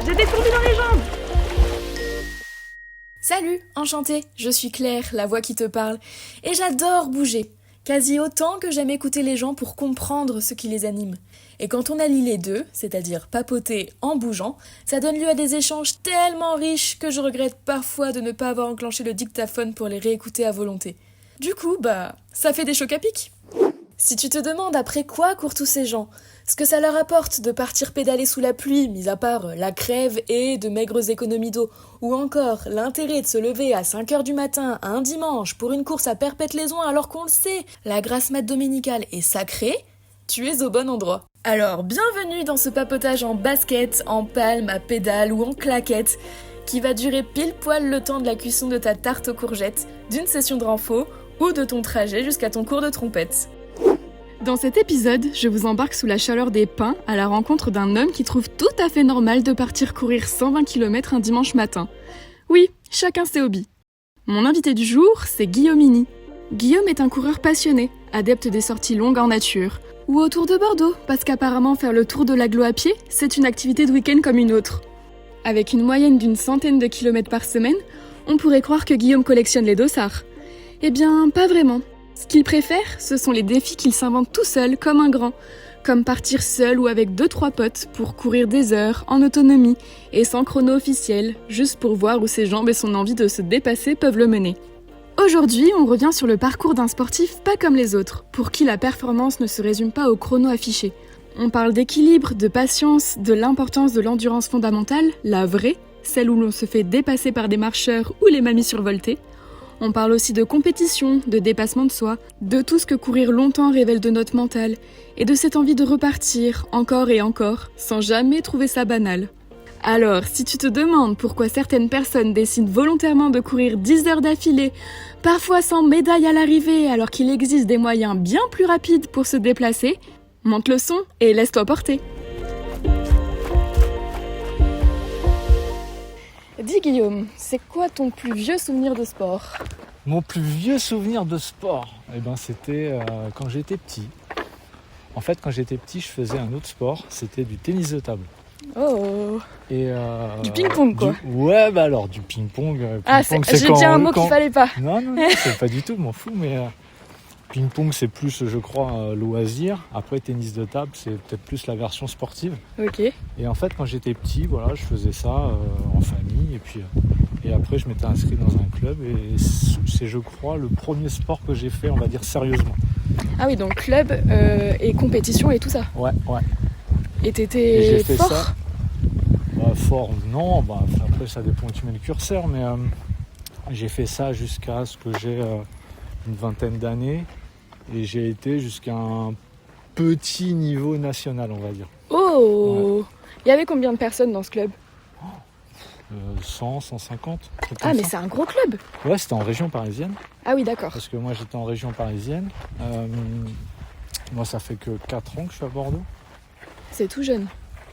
J'ai des courbes dans les jambes. Salut, enchantée, je suis Claire, la voix qui te parle, et j'adore bouger, quasi autant que j'aime écouter les gens pour comprendre ce qui les anime. Et quand on allie les deux, c'est-à-dire papoter en bougeant, ça donne lieu à des échanges tellement riches que je regrette parfois de ne pas avoir enclenché le dictaphone pour les réécouter à volonté. Du coup, ça fait des chocs à pic. Si tu te demandes après quoi courent tous ces gens, ce que ça leur apporte de partir pédaler sous la pluie, mis à part la crève et de maigres économies d'eau, ou encore l'intérêt de se lever à 5h du matin un dimanche pour une course à Perpète-les-Oins alors qu'on le sait, la grasse mat dominicale est sacrée, tu es au bon endroit. Alors, bienvenue dans ce papotage en basket, en palme, à pédale ou en claquette, qui va durer pile poil le temps de la cuisson de ta tarte aux courgettes, d'une session de renfo ou de ton trajet jusqu'à ton cours de trompette. Dans cet épisode, je vous embarque sous la chaleur des pins à la rencontre d'un homme qui trouve tout à fait normal de partir courir 120 km un dimanche matin. Oui, chacun ses hobbies. Mon invité du jour, c'est Guillaume Iny. Guillaume est un coureur passionné, adepte des sorties longues en nature, ou autour de Bordeaux, parce qu'apparemment faire le tour de l'agglo à pied, c'est une activité de week-end comme une autre. Avec une moyenne d'une centaine de kilomètres par semaine, on pourrait croire que Guillaume collectionne les dossards. Eh bien, pas vraiment. Ce qu'il préfère, ce sont les défis qu'il s'invente tout seul, comme un grand, comme partir seul ou avec 2-3 potes pour courir des heures, en autonomie, et sans chrono officiel, juste pour voir où ses jambes et son envie de se dépasser peuvent le mener. Aujourd'hui, on revient sur le parcours d'un sportif pas comme les autres, pour qui la performance ne se résume pas au chrono affiché. On parle d'équilibre, de patience, de l'importance de l'endurance fondamentale, la vraie, celle où l'on se fait dépasser par des marcheurs ou les mamies survoltées. On parle aussi de compétition, de dépassement de soi, de tout ce que courir longtemps révèle de notre mental, et de cette envie de repartir, encore et encore, sans jamais trouver ça banal. Alors, si tu te demandes pourquoi certaines personnes décident volontairement de courir 10 heures d'affilée, parfois sans médaille à l'arrivée alors qu'il existe des moyens bien plus rapides pour se déplacer, monte le son et laisse-toi porter. Dis Guillaume, c'est quoi ton plus vieux souvenir de sport ? Mon plus vieux souvenir de sport, c'était quand j'étais petit. En fait, quand j'étais petit, je faisais un autre sport, c'était du tennis de table. Oh, Et du ping-pong quoi. Ouais, alors du ping-pong. J'ai dit un mot qu'il fallait pas. Non, c'est pas du tout, je m'en fous, mais ping-pong c'est plus, je crois, loisir. Après, tennis de table, c'est peut-être plus la version sportive. Ok. Et en fait, quand j'étais petit, voilà, je faisais ça en famille, et après, je m'étais inscrit dans un club, et c'est, je crois, le premier sport que j'ai fait, on va dire, sérieusement. Ah oui, donc club et compétition et tout ça. Ouais. Et t'étais fait fort ça. Fort, non. Après, ça dépend où tu mets le curseur, mais j'ai fait ça jusqu'à ce que j'ai une vingtaine d'années, et j'ai été jusqu'à un petit niveau national, on va dire. Oh Ouais. Il y avait combien de personnes dans ce club ? 100, 150. Ah, mais c'est un gros club. Ouais, c'était en région parisienne. Ah oui, d'accord. Parce que moi, j'étais en région parisienne. Moi, ça fait que 4 ans que je suis à Bordeaux. C'est tout jeune.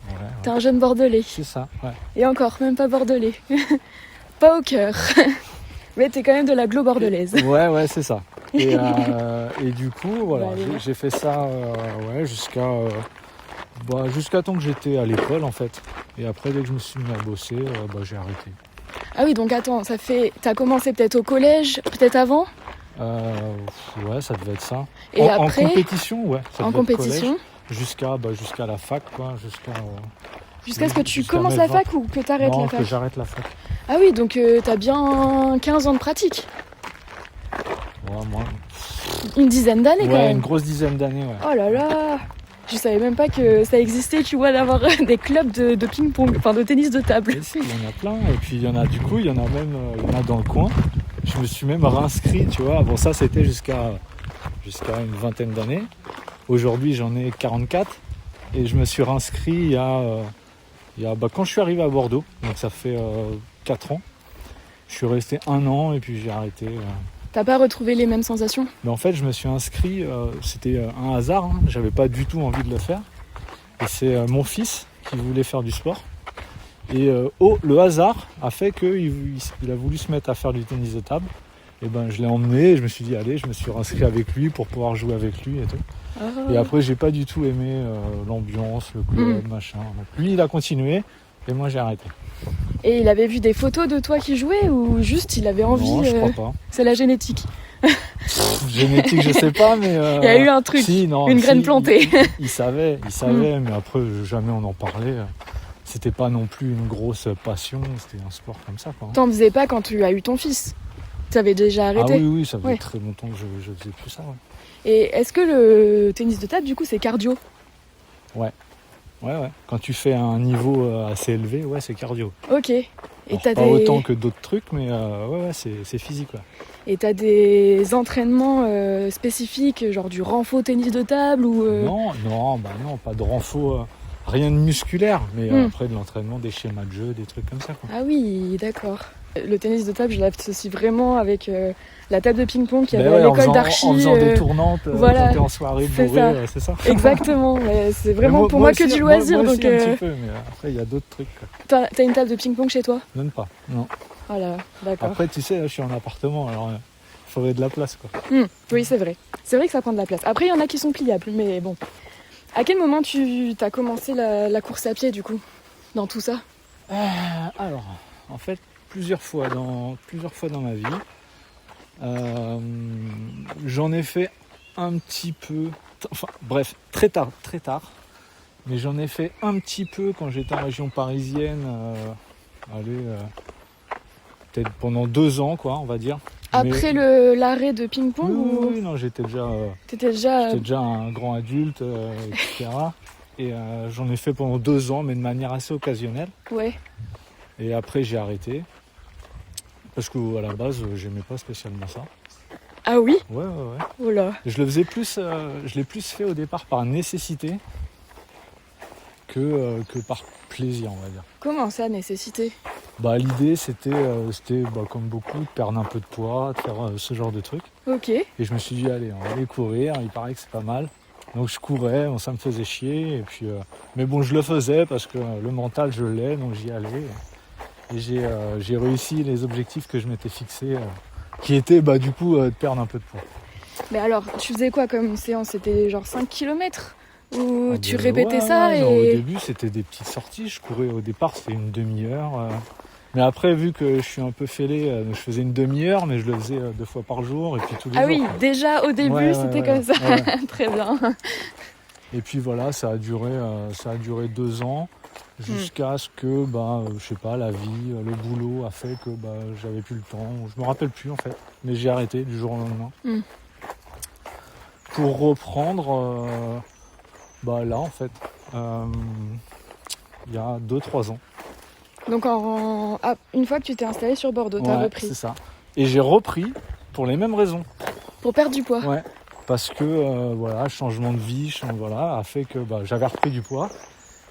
Ouais. T'es un jeune bordelais. C'est ça, ouais. Et encore, même pas bordelais. Pas au cœur. Mais t'es quand même de l'agglo bordelaise. Ouais, c'est ça. Et du coup, voilà, j'ai fait ça jusqu'à temps que j'étais à l'école, en fait. Et après, dès que je me suis mis à bosser, j'ai arrêté. Ah oui, donc attends, t'as commencé peut-être au collège, peut-être avant ? Ouais, ça devait être ça. Et en après, compétition, ouais. en compétition, jusqu'à la fac, quoi. Jusqu'à ce que tu commences la fac ou que t'arrêtes la fac ? Non, que j'arrête la fac. Ah oui, donc t'as bien 15 ans de pratique. Ouais, moi. Une dizaine d'années quand même. Ouais, une grosse dizaine d'années, ouais. Oh là là ! Je savais même pas que ça existait, tu vois, d'avoir des clubs de ping-pong, enfin de tennis de table. Et si, il y en a plein. Et puis il y en a dans le coin. Je me suis même réinscrit, tu vois. Bon, ça c'était jusqu'à une vingtaine d'années. Aujourd'hui, j'en ai 44. Et je me suis réinscrit il y a quand je suis arrivé à Bordeaux. Donc ça fait 4 ans. Je suis resté 1 an et puis j'ai arrêté. T'as pas retrouvé les mêmes sensations ? Mais en fait, je me suis inscrit, c'était un hasard, hein, j'avais pas du tout envie de le faire. Et c'est mon fils qui voulait faire du sport. Et le hasard a fait qu'il a voulu se mettre à faire du tennis de table. Et ben je l'ai emmené, et je me suis dit allez, je me suis inscrit avec lui pour pouvoir jouer avec lui et tout. Ah. Et après j'ai pas du tout aimé l'ambiance, le club, machin. Donc lui il a continué et moi j'ai arrêté. Et il avait vu des photos de toi qui jouais ou juste il avait envie Non, je crois pas. C'est la génétique. Génétique, je sais pas, mais Il y a eu un truc, si, non, une si, graine plantée. Il savait, mais après jamais on en parlait. C'était pas non plus une grosse passion, c'était un sport comme ça, quoi. T'en faisais pas quand tu as eu ton fils? Tu avais déjà arrêté? Ah oui, ça faisait Ouais. très longtemps que je faisais plus ça. Ouais. Et est-ce que le tennis de table, du coup, c'est cardio? Ouais. Quand tu fais un niveau assez élevé, ouais, c'est cardio. Ok. Et Alors, t'as pas autant que d'autres trucs, mais ouais, c'est physique. Ouais. Et t'as des entraînements spécifiques, genre du renfort tennis de table ou Non, pas de renfort, rien de musculaire, mais après de l'entraînement, des schémas de jeu, des trucs comme ça, quoi. Ah oui, d'accord. Le tennis de table, je l'associe vraiment avec la table de ping-pong qu'il y Ben avait à ouais, l'école d'archi. en faisant des tournantes, voilà, quand t'es en soirée c'est bourré, ça. c'est ça. Exactement, mais c'est Mais vraiment pour moi que aussi, du loisir. moi aussi, Donc, un petit peu, mais après il y a d'autres trucs, quoi. t'as une table de ping-pong chez toi? Même pas, non. Ah là, d'accord. Après, tu sais, là, je suis en appartement, alors il faudrait de la place, quoi. Oui, c'est vrai. C'est vrai que ça prend de la place. Après, il y en a qui sont pliables, mais bon. À quel moment tu as commencé la course à pied, du coup, dans tout ça? Alors, en fait, plusieurs fois dans ma vie, j'en ai fait un petit peu, enfin bref, très tard, mais j'en ai fait un petit peu quand j'étais en région parisienne, peut-être pendant 2 ans, quoi, on va dire. Après l'arrêt de ping-pong ou Oui, non, j'étais déjà t'étais déjà... un grand adulte, etc. Et j'en ai fait pendant 2 ans, mais de manière assez occasionnelle. Ouais. Et après, j'ai arrêté. Parce qu'à la base, j'aimais pas spécialement ça. Ah oui? Ouais. Oh là. Je l'ai plus fait au départ par nécessité que par plaisir, on va dire. Comment ça, nécessité? L'idée, c'était comme beaucoup, de perdre un peu de poids, de faire ce genre de trucs. Ok. Et je me suis dit, allez, on va aller courir, il paraît que c'est pas mal. Donc je courais, ça me faisait chier. Et puis, mais bon, je le faisais parce que le mental, je l'ai, donc j'y allais. Et j'ai réussi les objectifs que je m'étais fixés, qui étaient du coup de perdre un peu de poids. Mais alors, tu faisais quoi comme séance? C'était genre 5 km? Ou tu Ben, répétais ouais, ça ouais, et... non, au début, c'était des petites sorties. Je courais au départ, c'était une demi-heure. Mais après, vu que je suis un peu fêlé, je faisais une demi-heure, mais je le faisais 2 fois par jour et puis tous les jours. Ah oui, déjà au début, Ouais, c'était ouais, comme ça. ouais. Très bien. Et puis voilà, ça a duré 2 ans. Jusqu'à ce que, je sais pas, la vie, le boulot a fait que j'avais plus le temps. Je me rappelle plus en fait, mais j'ai arrêté du jour au lendemain. Pour reprendre, là en fait, il y a 2-3 ans. Donc une fois que tu t'es installé sur Bordeaux, t'as repris. C'est ça. Et j'ai repris pour les mêmes raisons. Pour perdre du poids. Ouais. Parce que changement de vie, a fait que j'avais repris du poids.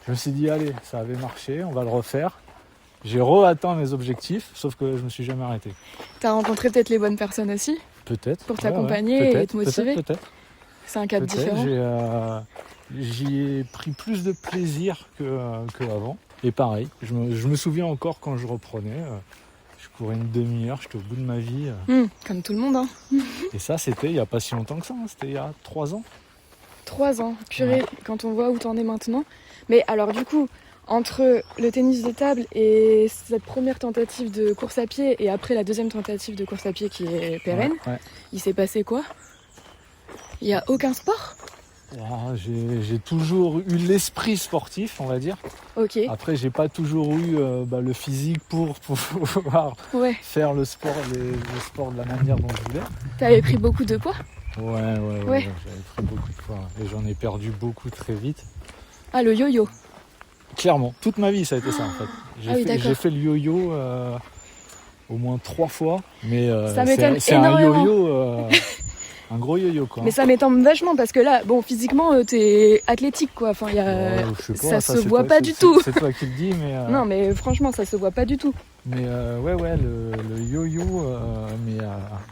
Je me suis dit, allez, ça avait marché, on va le refaire. J'ai atteint mes objectifs, sauf que je me suis jamais arrêté. T'as rencontré peut-être les bonnes personnes aussi? Peut-être. Pour t'accompagner et te motiver? Peut-être. C'est un cadre différent. J'y ai pris plus de plaisir qu'avant. Et pareil, je me souviens encore quand je reprenais, je courais une demi-heure, j'étais au bout de ma vie. Comme tout le monde, hein. Et ça, c'était il n'y a pas si longtemps que ça, c'était il y a 3 ans. 3 ans, purée, quand on voit où t'en es maintenant. Mais alors du coup, entre le tennis de table et cette première tentative de course à pied et après la deuxième tentative de course à pied qui est pérenne, il s'est passé quoi? Il n'y a aucun sport? J'ai toujours eu l'esprit sportif, on va dire. Ok. Après, j'ai pas toujours eu le physique pour pouvoir faire le sport de la manière dont je voulais. T'avais pris beaucoup de poids? Ouais, j'avais pris beaucoup de poids et j'en ai perdu beaucoup très vite. Ah, le yo-yo. Clairement, toute ma vie ça a été ça en fait. J'ai fait le yo-yo au moins 3 fois, mais ça m'étonne c'est énormément. un yo-yo, un gros yo-yo quoi. Mais ça m'étonne vachement parce que là, bon, physiquement, t'es athlétique quoi. Enfin, ça se voit pas du tout. C'est toi qui le dis, mais. Non, mais franchement, ça se voit pas du tout. Mais le yo-yo,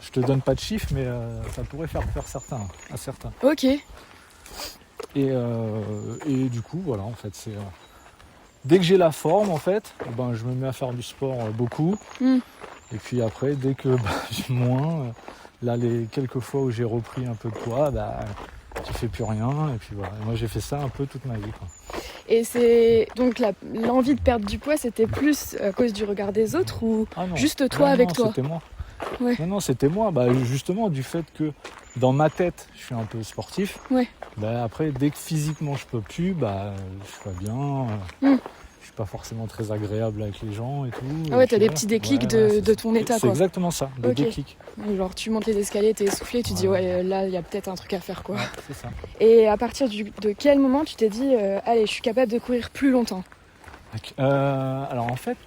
je te donne pas de chiffres, mais ça pourrait faire peur à certains. Ok. Et du coup, voilà, en fait, dès que j'ai la forme, en fait, je me mets à faire du sport beaucoup. Et puis après, dès que j'ai moins, là les quelques fois où j'ai repris un peu de poids, tu fais plus rien. Et puis voilà. Moi j'ai fait ça un peu toute ma vie, quoi. Et c'est donc l'envie de perdre du poids, c'était plus à cause du regard des autres ou juste toi avec toi? C'était moi. Ouais. Non, c'était moi. Justement, du fait que dans ma tête, je suis un peu sportif. Ouais. Après, dès que physiquement je peux plus, je suis pas bien. Je suis pas forcément très agréable avec les gens et tout. Ah ouais, t'as des petits déclics de ton état, C'est quoi. exactement ça, des déclics. Genre tu montes les escaliers, t'es essoufflé, tu dis ouais, là il y a peut-être un truc à faire, quoi. Ouais, c'est ça. Et à partir de quel moment tu t'es dit allez, je suis capable de courir plus longtemps? Alors en fait,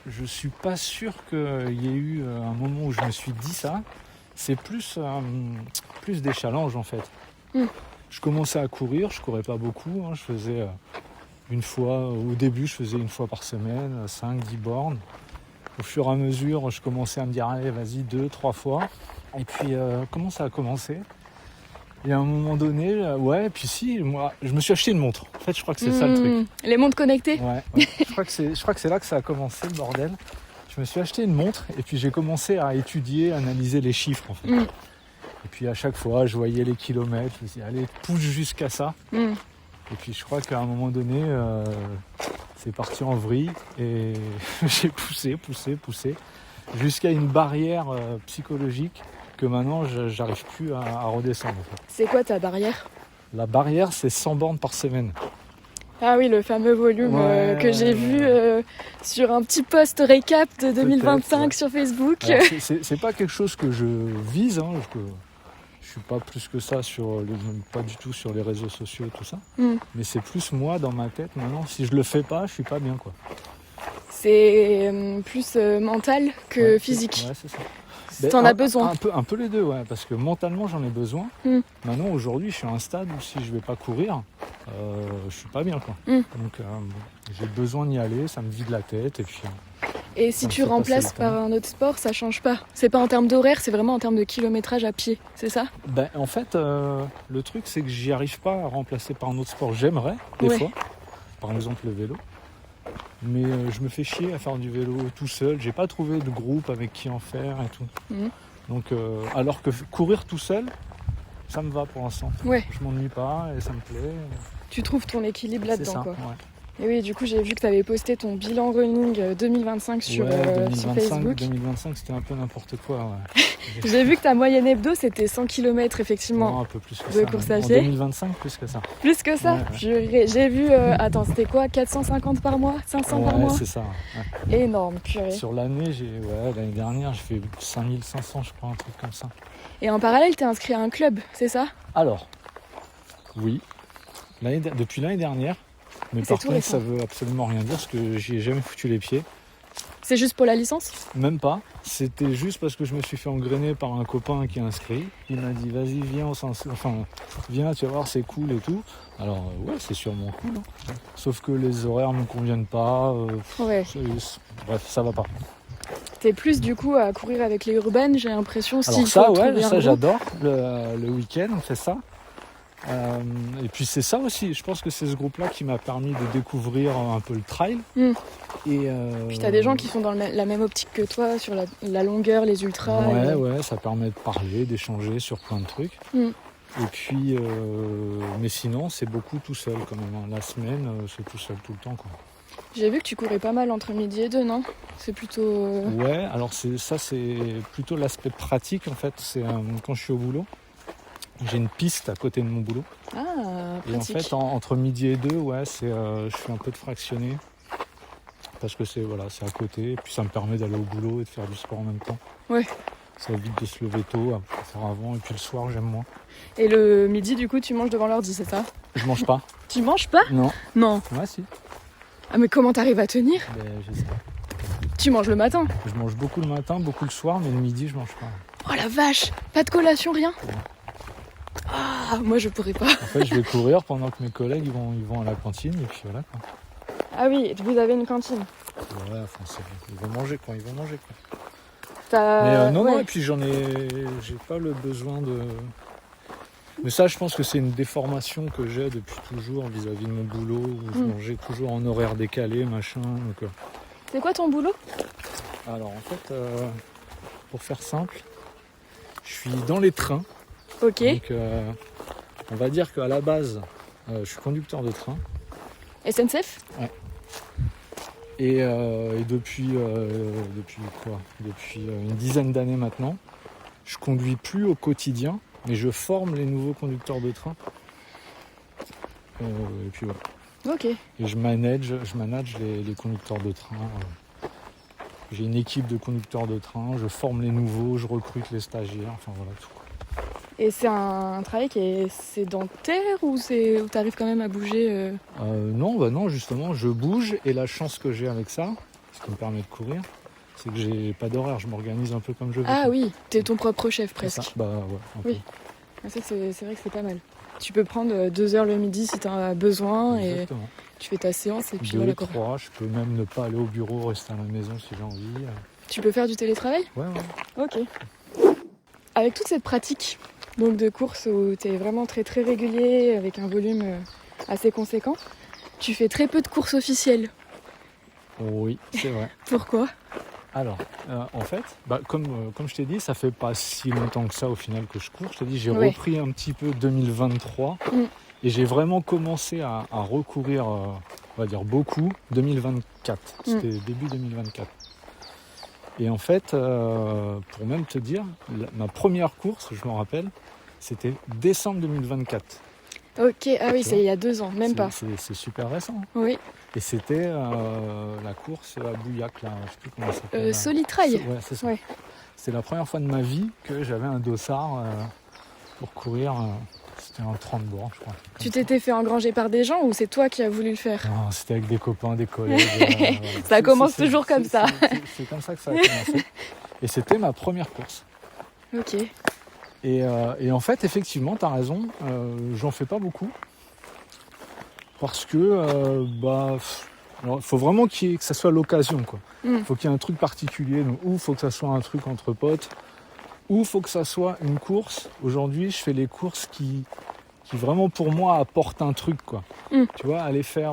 je suis pas sûr qu'il y ait eu un moment où je me suis dit ça. C'est plus des challenges en fait. Je commençais à courir, je courais pas beaucoup, je faisais une fois, au début je faisais une fois par semaine, 5-10 bornes. Au fur et à mesure, je commençais à me dire allez vas-y 2-3 fois. Et puis comment ça a commencé? Et à un moment donné, et puis si, moi je me suis acheté une montre. En fait je crois que c'est ça le truc. Les montres connectées? Ouais. Je crois que c'est là que ça a commencé le bordel. Je me suis acheté une montre et puis j'ai commencé à étudier, analyser les chiffres en fait. Et puis à chaque fois, je voyais les kilomètres, je me disais allez, pousse jusqu'à ça. Et puis je crois qu'à un moment donné, c'est parti en vrille et j'ai poussé, jusqu'à une barrière psychologique que maintenant j'arrive plus à redescendre. En fait. C'est quoi ta barrière? La barrière, c'est 100 bornes par semaine. Ah oui, le fameux volume que j'ai vu sur un petit post récap de 2025 sur Facebook. Alors, c'est pas quelque chose que je vise, je suis pas plus que ça pas du tout sur les réseaux sociaux et tout ça. Mais c'est plus moi dans ma tête maintenant. Si je le fais pas, je suis pas bien, quoi. C'est plus mental que physique. Ouais, c'est ça. T'en as besoin. Un peu les deux, ouais, parce que mentalement j'en ai besoin. Maintenant aujourd'hui je suis à un stade où si je vais pas courir, je suis pas bien, quoi. Donc j'ai besoin d'y aller, ça me vide la tête et puis. Et si tu remplaces par un autre sport, ça change pas? C'est pas en termes d'horaire, c'est vraiment en termes de kilométrage à pied, c'est ça? En fait, le truc c'est que j'y arrive pas à remplacer par un autre sport. J'aimerais des fois, par exemple le vélo. Mais je me fais chier à faire du vélo tout seul. J'ai pas trouvé de groupe avec qui en faire et tout. Donc, alors que courir tout seul, ça me va pour l'instant. Ouais. Je m'ennuie pas et ça me plaît. Tu trouves ton équilibre là-dedans, ça, quoi. Ouais. Et oui, du coup, j'ai vu que tu avais posté ton bilan running 2025 sur Facebook. 2025, c'était un peu n'importe quoi. Ouais. J'ai vu que ta moyenne hebdo, c'était 100 km, effectivement. Non, un peu plus que de ça. Course à En pied. 2025, plus que ça. Plus que ça? Ouais. J'ai vu, attends, c'était quoi? 450 par mois? 500 par mois? C'est ça. Ouais. Énorme, purée. Sur l'année, l'année dernière, j'ai fait 5500, je crois, un truc comme ça. Et en parallèle, t'es inscrit à un club, c'est ça? Alors, oui. Depuis l'année dernière. Mais par contre, ça veut absolument rien dire parce que j'y ai jamais foutu les pieds. C'est juste pour la licence? Même pas. C'était juste parce que je me suis fait engrainer par un copain qui est inscrit. Il m'a dit vas-y viens, viens, tu vas voir, c'est cool et tout. Alors c'est sûrement cool. Sauf que les horaires ne me conviennent pas. Bref, ça va pas. T'es plus du coup à courir avec les urbaines, j'ai l'impression. Alors ça j'adore. Le week-end on fait ça. Et puis c'est ça aussi, je pense que c'est ce groupe-là qui m'a permis de découvrir un peu le trail. Et puis t'as des gens qui sont dans la même optique que toi sur la longueur, les ultras. Ouais, ça permet de parler, d'échanger sur plein de trucs. Et puis, mais sinon c'est beaucoup tout seul quand même. La semaine, c'est tout seul tout le temps, quoi. J'ai vu que tu courais pas mal entre midi et 2, non? C'est plutôt... Ouais, alors c'est plutôt l'aspect pratique en fait. C'est quand je suis au boulot. J'ai une piste à côté de mon boulot. Ah, pratique. Et en fait, entre midi et 2, je fais un peu de fractionné. Parce que c'est à côté. Et puis ça me permet d'aller au boulot et de faire du sport en même temps. Ouais. Ça évite de se lever tôt, à faire avant. Et puis le soir, j'aime moins. Et le midi, du coup, tu manges devant l'ordi, c'est ça? Je mange pas. Tu manges pas? Non. Non. Ouais, si. Ah, mais comment t'arrives à tenir? Je sais pas. Tu manges le matin? Je mange beaucoup le matin, beaucoup le soir, mais le midi, je mange pas. Oh la vache! Pas de collation, rien? Ouais. Ah, moi je pourrais pas. En fait, je vais courir pendant que mes collègues ils vont à la cantine et puis voilà, quoi. Ah oui, vous avez une cantine? Ouais, ils vont manger quoi. Mais non, et puis j'ai pas le besoin de... Mais ça, je pense que c'est une déformation que j'ai depuis toujours vis-à-vis de mon boulot, où je mangeais toujours en horaire décalé, machin. Donc, c'est quoi ton boulot? Alors en fait, pour faire simple, je suis dans les trains. Ok. Donc on va dire qu'à la base, je suis conducteur de train. SNCF? Et depuis une dizaine d'années maintenant, je conduis plus au quotidien, mais je forme les nouveaux conducteurs de train. Et puis voilà. Ok. Et je manage les conducteurs de train. J'ai une équipe de conducteurs de train, je forme les nouveaux, je recrute les stagiaires, enfin voilà tout. Et c'est un travail qui est sédentaire ou tu arrives quand même à bouger Non, justement, je bouge et la chance que j'ai avec ça, ce qui me permet de courir, c'est que j'ai pas d'horaire, je m'organise un peu comme je veux. Ah oui, t'es ton propre chef presque. Ça. Bah ouais, un peu. Oui. C'est vrai que c'est pas mal. Tu peux prendre 2 heures le midi si t'en as besoin. Exactement. Et tu fais ta séance et puis 2, voilà quoi. 3, je peux même ne pas aller au bureau, rester à la maison si j'ai envie. Tu peux faire du télétravail? Ouais. Ok. Avec toute cette pratique donc de course où tu es vraiment très très régulier avec un volume assez conséquent, tu fais très peu de courses officielles. Oui, c'est vrai. Pourquoi? Alors, en fait, comme je t'ai dit, ça fait pas si longtemps que ça au final que je cours. Je t'ai dit, j'ai repris un petit peu 2023 et j'ai vraiment commencé à recourir, on va dire beaucoup, 2024. C'était début 2024. Et en fait, pour même te dire, ma première course, je m'en rappelle, c'était décembre 2024. Ok, ah oui, c'est il y a 2 ans, même pas. C'est super récent. Oui. Et c'était la course à Bouillac, là, je sais plus comment ça s'appelle. Solitrail. Ouais, c'est ça. Ouais. C'est la première fois de ma vie que j'avais un dossard pour courir. C'était un 30 bords, je crois. Tu t'étais fait engranger par des gens ou c'est toi qui as voulu le faire? Non, c'était avec des copains, des collègues. Voilà. Ça commence toujours comme ça. C'est comme ça que ça a commencé. Et c'était ma première course. Ok. Et en fait, effectivement, tu as raison, j'en fais pas beaucoup. Parce que, il faut vraiment que ça soit l'occasion, quoi. Faut qu'il y ait un truc particulier, donc, ou faut que ça soit un truc entre potes, ou faut que ça soit une course. Aujourd'hui, je fais les courses qui vraiment, pour moi, apportent un truc, quoi. Tu vois, aller faire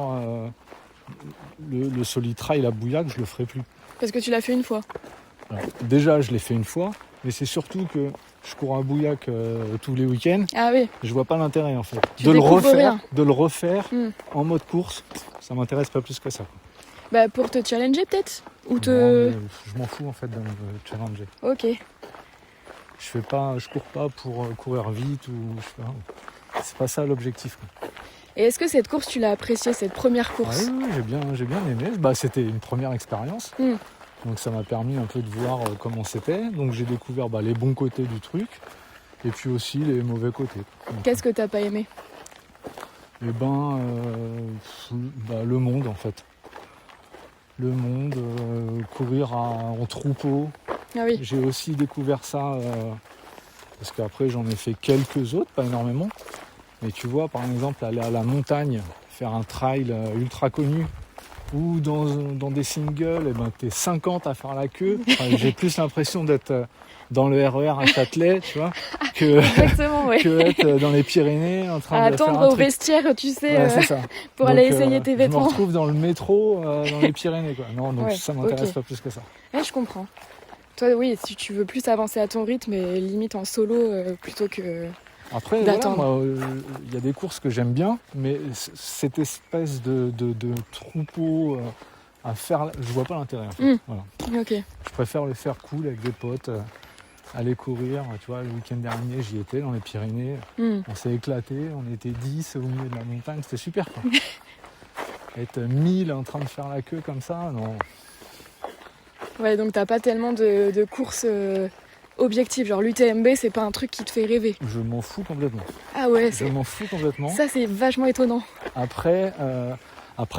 le Solitrail à Bouillac, je le ferai plus. Parce que tu l'as fait une fois. Alors, déjà, je l'ai fait une fois, mais c'est surtout que je cours à Bouillac tous les week-ends. Ah oui. Je vois pas l'intérêt en fait. De le refaire en mode course, ça m'intéresse pas plus que ça. Bah pour te challenger peut-être ou je m'en fous en fait de me challenger. Ok. Je cours pas pour courir vite ou c'est pas ça l'objectif. Et est-ce que cette course tu l'as appréciée, cette première course? Oui, j'ai bien aimé. C'était une première expérience. Donc ça m'a permis un peu de voir comment c'était. Donc j'ai découvert les bons côtés du truc et puis aussi les mauvais côtés. Donc, qu'est-ce que t'as pas aimé? Le monde en fait. Le monde, courir en troupeau. Ah oui. J'ai aussi découvert ça parce qu'après j'en ai fait quelques autres, pas énormément. Mais tu vois, par exemple, aller à la montagne, faire un trail ultra connu, ou dans des singles, t'es 50 à faire la queue. Enfin, j'ai plus l'impression d'être dans le RER à Châtelet, tu vois, que être dans les Pyrénées en train de faire un attendre au truc. vestiaire, tu sais, Ouais, c'est ça. pour aller essayer tes vêtements. Je me retrouve dans le métro dans les Pyrénées, quoi. Non, donc ça m'intéresse pas plus que ça. Ouais, je comprends. Toi, oui, si tu veux plus avancer à ton rythme et limite en solo plutôt que... Après, il y a des courses que j'aime bien, mais cette espèce de troupeau à faire, je vois pas l'intérêt en fait. Voilà. Ok. Je préfère le faire cool avec des potes, aller courir. Tu vois, le week-end dernier, j'y étais dans les Pyrénées. On s'est éclaté, on était 10 au milieu de la montagne, c'était super, quoi. Être 1000 en train de faire la queue comme ça, non. Ouais, donc t'as pas tellement de courses objectives. Genre l'UTMB, c'est pas un truc qui te fait rêver. Je m'en fous complètement. Ah ouais, je m'en fous complètement. Ça, c'est vachement étonnant. Après,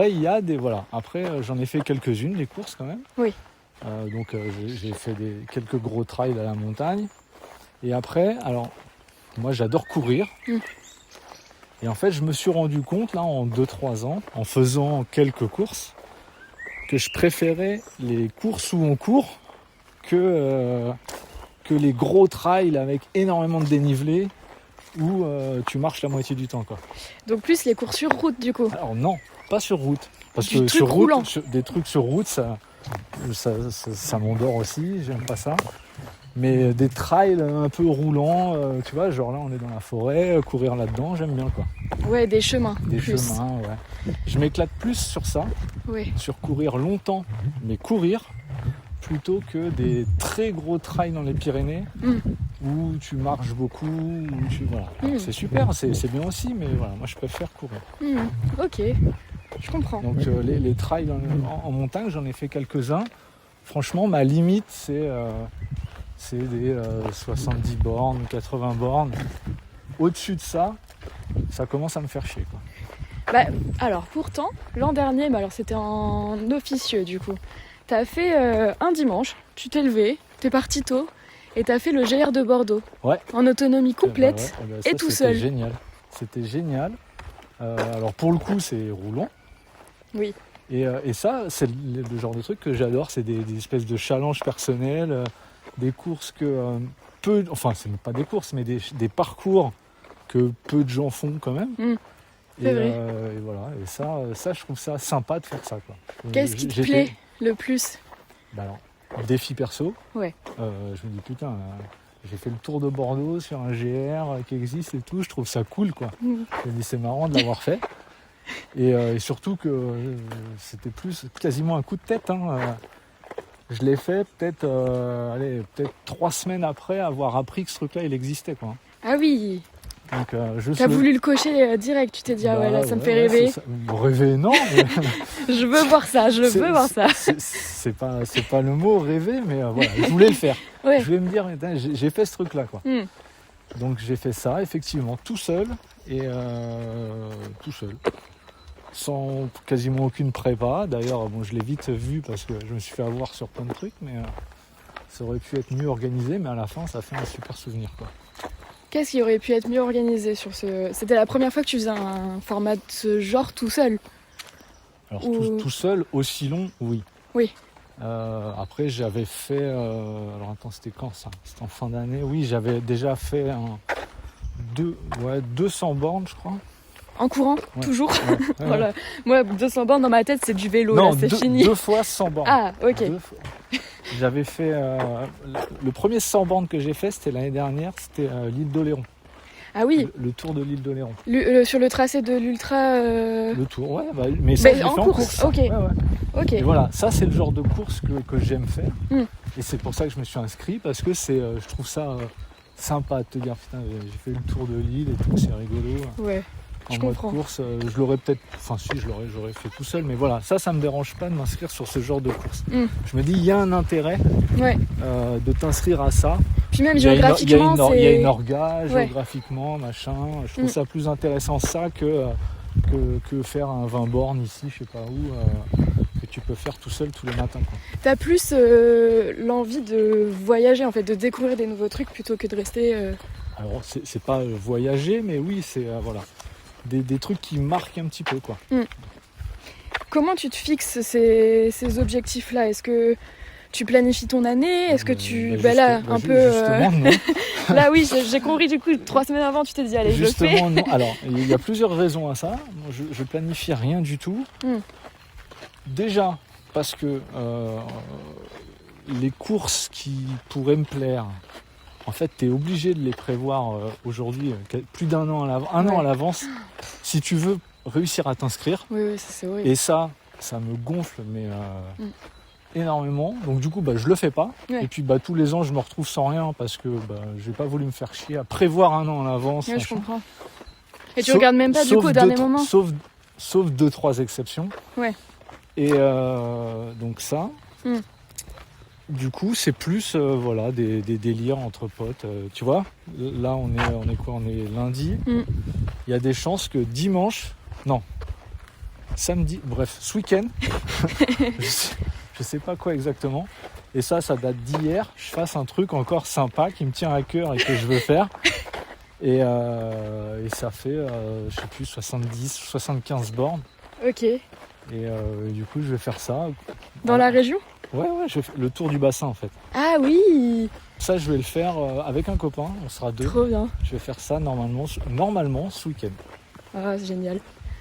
il y a des... Voilà. Après, j'en ai fait quelques-unes, des courses quand même. Oui. Donc j'ai fait quelques gros trails à la montagne. Et après, alors, moi j'adore courir. Et en fait, je me suis rendu compte, là, en 2-3 ans, en faisant quelques courses, que je préférais les courses où on court que les gros trails avec énormément de dénivelé où tu marches la moitié du temps, quoi. Donc plus les courses sur route, du coup. Alors non, pas sur route. Parce Du que truc sur route, roulant. des trucs sur route, ça m'endort aussi, j'aime pas ça. Mais des trails un peu roulants, tu vois, genre là on est dans la forêt, courir là-dedans, j'aime bien quoi. Ouais, des chemins. Des plus. chemins, ouais. Je m'éclate plus sur ça, Ouais. sur courir longtemps, mais courir, plutôt que des très gros trails dans les Pyrénées, où tu marches beaucoup, où voilà. Alors, c'est super, c'est bien aussi, mais voilà, moi je préfère courir. Ok, je comprends. Donc les trails en montagne, j'en ai fait quelques-uns. Franchement, ma limite, c'est des 70 bornes, 80 bornes. Au-dessus de ça, ça commence à me faire chier, quoi. Bah, alors pourtant, l'an dernier, alors c'était en officieux du coup, t'as fait un dimanche, tu t'es levé, t'es parti tôt et t'as fait le GR de Bordeaux. Ouais. En autonomie complète Ça, et tout seul. C'était génial. Alors pour le coup, c'est roulant. Oui. Et ça, c'est le genre de truc que j'adore. C'est des espèces de challenges personnels, des courses que enfin, c'est pas des courses, mais des parcours que peu de gens font quand même. C'est vrai. Et voilà. Et ça, je trouve ça sympa de faire ça, quoi. Qu'est-ce qui te plaît le plus? Bah alors, défi perso. Ouais. Je me dis putain, j'ai fait le tour de Bordeaux sur un GR qui existe et tout. Je trouve ça cool, quoi. Je me dis c'est marrant de l'avoir fait. Et surtout que c'était quasiment un coup de tête. Je l'ai fait peut-être 3 semaines après avoir appris que ce truc-là il existait, quoi. Ah oui. Donc, t'as voulu le cocher direct, tu t'es dit ah ouais là ça me fait rêver. Rêver non, mais je veux voir ça, c'est pas le mot rêver, mais voilà, je voulais le faire. Ouais. Je voulais me dire j'ai fait ce truc-là, quoi. Donc j'ai fait ça effectivement tout seul et tout seul. Sans quasiment aucune prépa. D'ailleurs, bon, je l'ai vite vu parce que je me suis fait avoir sur plein de trucs, mais ça aurait pu être mieux organisé, mais à la fin, ça fait un super souvenir, quoi. Qu'est-ce qui aurait pu être mieux organisé sur ce... C'était la première fois que tu faisais un format de ce genre tout seul? Alors tout seul, aussi long, oui. Oui. Après, j'avais fait... alors attends, c'était quand ça? C'était en fin d'année. Oui, j'avais déjà fait 200 bornes, je crois. En courant, toujours. Ouais. Voilà. Moi, 200 bornes dans ma tête, c'est du vélo, non, là, c'est fini. 2 fois 100 bornes. Ah, ok. J'avais fait... le premier 100 bornes que j'ai fait, c'était l'année dernière, c'était l'île d'Oléron. Ah oui. Le tour de l'île d'Oléron. Sur le tracé de l'ultra... Le tour, ouais. Mais ça, je l'ai fait en course. Ok. Ouais. Ok. Et voilà, ça, c'est le genre de course que j'aime faire. Et c'est pour ça que je me suis inscrit, parce que je trouve ça sympa de te dire, putain, j'ai fait le tour de l'île et tout, c'est rigolo. Ouais. En mode course, je l'aurais peut-être, enfin si, j'aurais fait tout seul, mais voilà, ça me dérange pas de m'inscrire sur ce genre de course. Je me dis, il y a un intérêt de t'inscrire à ça. Puis même géographiquement, il y a une orga, géographiquement, machin. Je trouve ça plus intéressant ça que faire un 20 bornes ici, je sais pas où, que tu peux faire tout seul tous les matins, quoi. T'as plus l'envie de voyager, en fait, de découvrir des nouveaux trucs plutôt que de rester... Alors c'est pas voyager, mais oui, c'est voilà. Des trucs qui marquent un petit peu, quoi. Comment tu te fixes ces objectifs-là? Est-ce que tu planifies ton année? Est-ce que tu... Justement, non. Là, oui, j'ai compris, du coup, 3 semaines avant, tu t'es dit, allez, justement, je le fais. Non. Alors, il y a plusieurs raisons à ça. Moi, je planifie rien du tout. Déjà, parce que les courses qui pourraient me plaire, en fait, tu es obligé de les prévoir aujourd'hui, plus d'un an an à l'avance, si tu veux réussir à t'inscrire. Oui, ça c'est horrible. Et ça me gonfle, mais énormément. Donc du coup, je le fais pas. Ouais. Et puis tous les ans, je me retrouve sans rien parce que j'ai pas voulu me faire chier à prévoir un an à l'avance. Ouais, je comprends. Et tu regardes même pas du coup au dernier moment. Sauf 2-3 exceptions. Ouais. Et donc ça. Du coup, c'est plus des délires entre potes. Tu vois, là, on est quoi? On est lundi. Il y a des chances que samedi, bref, ce week-end, je sais pas quoi exactement. Et ça date d'hier. Je fasse un truc encore sympa qui me tient à cœur et que je veux faire. Et ça fait, je sais plus, 70-75 bornes. Ok. Et du coup, je vais faire ça. Dans la région ? Ouais, je fais le tour du bassin en fait. Ah oui. Ça, je vais le faire avec un copain, on sera 2. Trop bien. Je vais faire ça normalement ce week-end. Ah, c'est génial.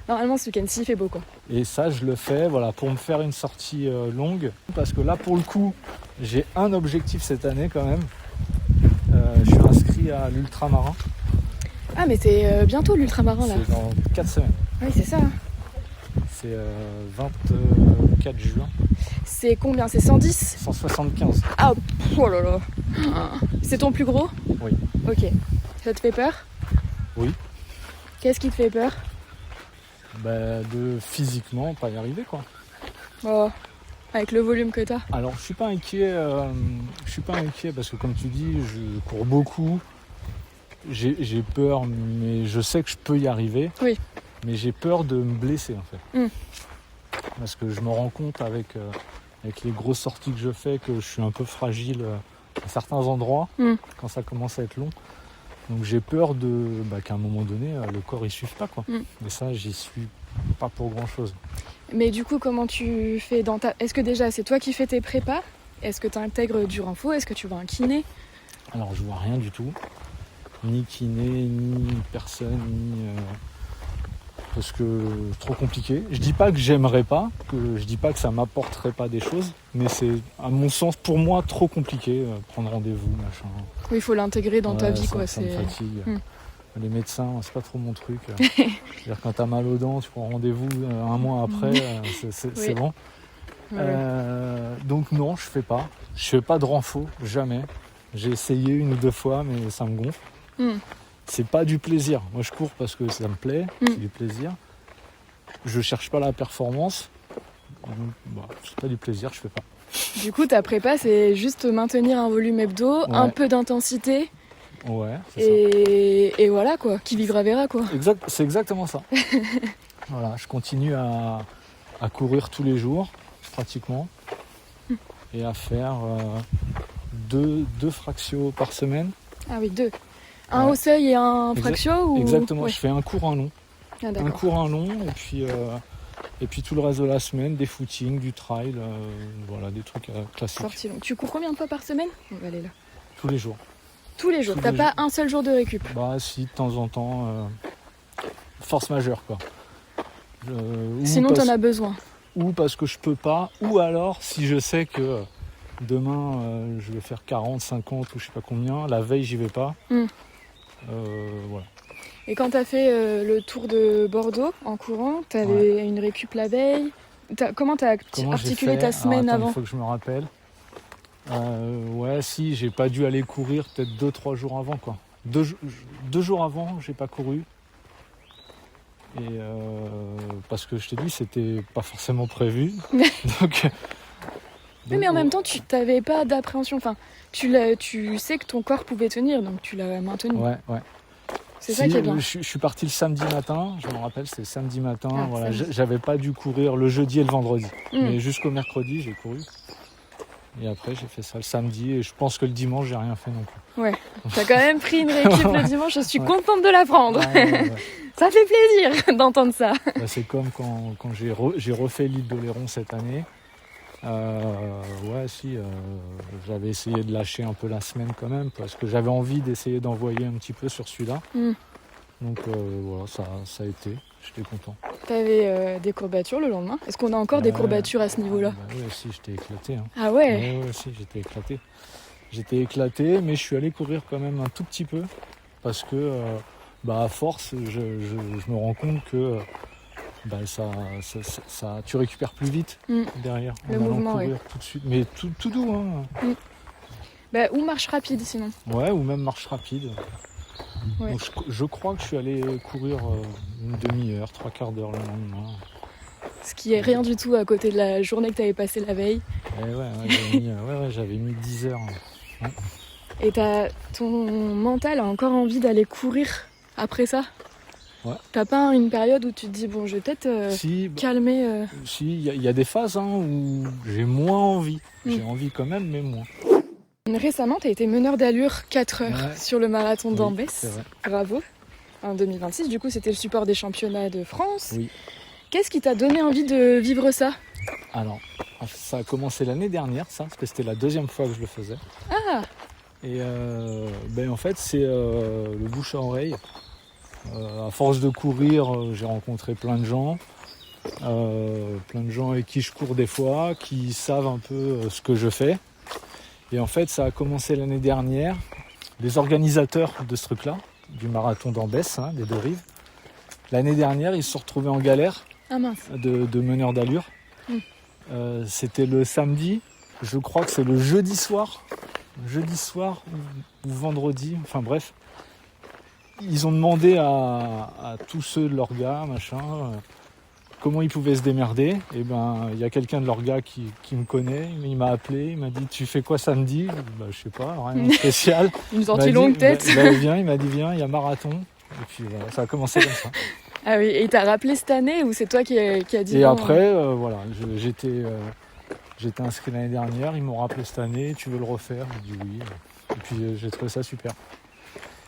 Normalement, ce week-end-ci, il fait beau, quoi. Et ça, je le fais pour me faire une sortie longue. Parce que là, pour le coup, j'ai un objectif cette année quand même. Je suis inscrit à l'ultramarin. Ah, mais c'est bientôt l'ultramarin, là. C'est dans 4 semaines. Oui, c'est ça. C'est 24 juin. C'est combien? C'est 110? 175. Ah, oh là là. C'est ton plus gros? Oui. Ok. Ça te fait peur? Oui. Qu'est-ce qui te fait peur? De physiquement pas y arriver, quoi. Oh, avec le volume que t'as. Alors je suis pas inquiet parce que comme tu dis, je cours beaucoup. J'ai peur, mais je sais que je peux y arriver. Oui. Mais j'ai peur de me blesser en fait. Mm. Parce que je me rends compte avec les grosses sorties que je fais que je suis un peu fragile à certains endroits quand ça commence à être long. Donc j'ai peur qu'à un moment donné, le corps il suive pas, quoi. Mais ça, j'y suis pas pour grand chose. Mais du coup, comment tu fais dans ta... Est-ce que déjà, c'est toi qui fais tes prépas? Est-ce que tu intègres du renfo? Est-ce que tu vas un kiné? Alors je vois rien du tout. Ni kiné, ni personne, ni... Parce que c'est trop compliqué. Je dis pas que j'aimerais pas, je dis pas que ça m'apporterait pas des choses, mais c'est, à mon sens, pour moi, trop compliqué, prendre rendez-vous, machin. Oui, il faut l'intégrer dans ta vie, ça, quoi. Ça me fatigue. Les médecins, c'est pas trop mon truc. C'est-à-dire quand t'as mal aux dents, tu prends rendez-vous un mois après, c'est bon. Donc non, je fais pas. Je fais pas de renfo, jamais. J'ai essayé 1 ou 2 fois, mais ça me gonfle. C'est pas du plaisir. Moi, je cours parce que ça me plaît, c'est du plaisir. Je cherche pas la performance. C'est pas du plaisir, je fais pas. Du coup, ta prépa, c'est juste maintenir un volume hebdo, un peu d'intensité. Ouais, c'est ça. Et voilà, quoi. Qui vivra verra, quoi. C'est exactement ça. Voilà, je continue à courir tous les jours, pratiquement, et à faire 2 fractios par semaine. Ah oui, 2. Un au seuil et un fractio Exactement, ouais. Je fais un cours, un long. Ah, un cours, un long, et puis tout le reste de la semaine, des footings, du trail, voilà, des trucs classiques. Sortie longue. Tu cours combien de fois par semaine? On va aller là. Tous les jours. Tous les jours. T'as pas un seul jour de récup? Si, de temps en temps. Force majeure, quoi. Sinon, t'en as besoin. Ou parce que je peux pas, ou alors si je sais que demain je vais faire 40, 50 ou je sais pas combien, la veille j'y vais pas. Voilà. Et quand t'as fait le tour de Bordeaux en courant, t'avais une récup la veille. Comment t'as articulé ta semaine avant? Il faut que je me rappelle. J'ai pas dû aller courir peut-être 2-3 jours avant, quoi. 2 jours avant, j'ai pas couru. Et parce que je t'ai dit, c'était pas forcément prévu. Donc, oui, mais en même temps, tu n'avais pas d'appréhension. Enfin, tu sais que ton corps pouvait tenir, donc tu l'as maintenu. Ouais. C'est ça qui est bien. Je suis parti le samedi matin, je me rappelle, c'était samedi matin. Ah, voilà, j'avais pas dû courir le jeudi et le vendredi. Mais jusqu'au mercredi, j'ai couru. Et après, j'ai fait ça le samedi. Et je pense que le dimanche, j'ai rien fait non plus. Ouais, t'as quand même pris une récup le dimanche. Je suis contente de la prendre. Ça fait plaisir d'entendre ça. C'est comme quand j'ai refait l'île d'Oléron cette année. J'avais essayé de lâcher un peu la semaine quand même parce que j'avais envie d'essayer d'envoyer un petit peu sur celui-là. Donc voilà, ça a été. J'étais content. T'avais des courbatures le lendemain? Est-ce qu'on a encore des courbatures à ce niveau-là? Oui, si, j'étais éclaté. Ah ouais? Oui, si, j'étais éclaté. J'étais éclaté, mais je suis allé courir quand même un tout petit peu parce que à force, je me rends compte que tu récupères plus vite derrière. Le mouvement, courir tout de suite, mais tout doux. Hein. Ou marche rapide sinon. Ouais, ou même marche rapide. Ouais. Donc, je crois que je suis allé courir une demi-heure, 3/4 d'heure le lendemain. Ce qui est rien du tout à côté de la journée que tu avais passée la veille. J'avais mis 10 heures. Ouais. Et ton mental a encore envie d'aller courir après ça? Ouais. T'as pas une période où tu te dis, bon, je vais peut-être calmer Si, il y a des phases où j'ai moins envie. J'ai envie quand même, mais moins. Récemment, tu as été meneur d'allure 4 heures sur le marathon d'Ambès. Bravo. En 2026, du coup, c'était le support des championnats de France. Oui. Qu'est-ce qui t'a donné envie de vivre ça? Alors, ça a commencé l'année dernière, parce que c'était la 2e fois que je le faisais. Ah! Et en fait, c'est le bouche à oreille. À force de courir, j'ai rencontré plein de gens avec qui je cours des fois, qui savent un peu ce que je fais. Et en fait, ça a commencé l'année dernière. Les organisateurs de ce truc-là, du marathon d'Ambès, des Deux Rives, l'année dernière, ils se sont retrouvés en galère de meneurs d'allure. C'était le samedi, je crois que c'est le jeudi soir ou vendredi, enfin bref. Ils ont demandé à tous ceux de l'orga, comment ils pouvaient se démerder. Et ben, il y a quelqu'un de l'orga qui me connaît, il m'a appelé, il m'a dit tu fais quoi samedi? Je sais pas, rien de spécial. Une sortie longue peut-être. Il m'a dit viens, il y a marathon. Et puis voilà, ça a commencé comme ça. Ah oui, et il t'a rappelé cette année ou c'est toi qui a dit et non, après, voilà, j'étais inscrit l'année dernière, ils m'ont rappelé cette année, tu veux le refaire? J'ai dit oui. Et puis j'ai trouvé ça super.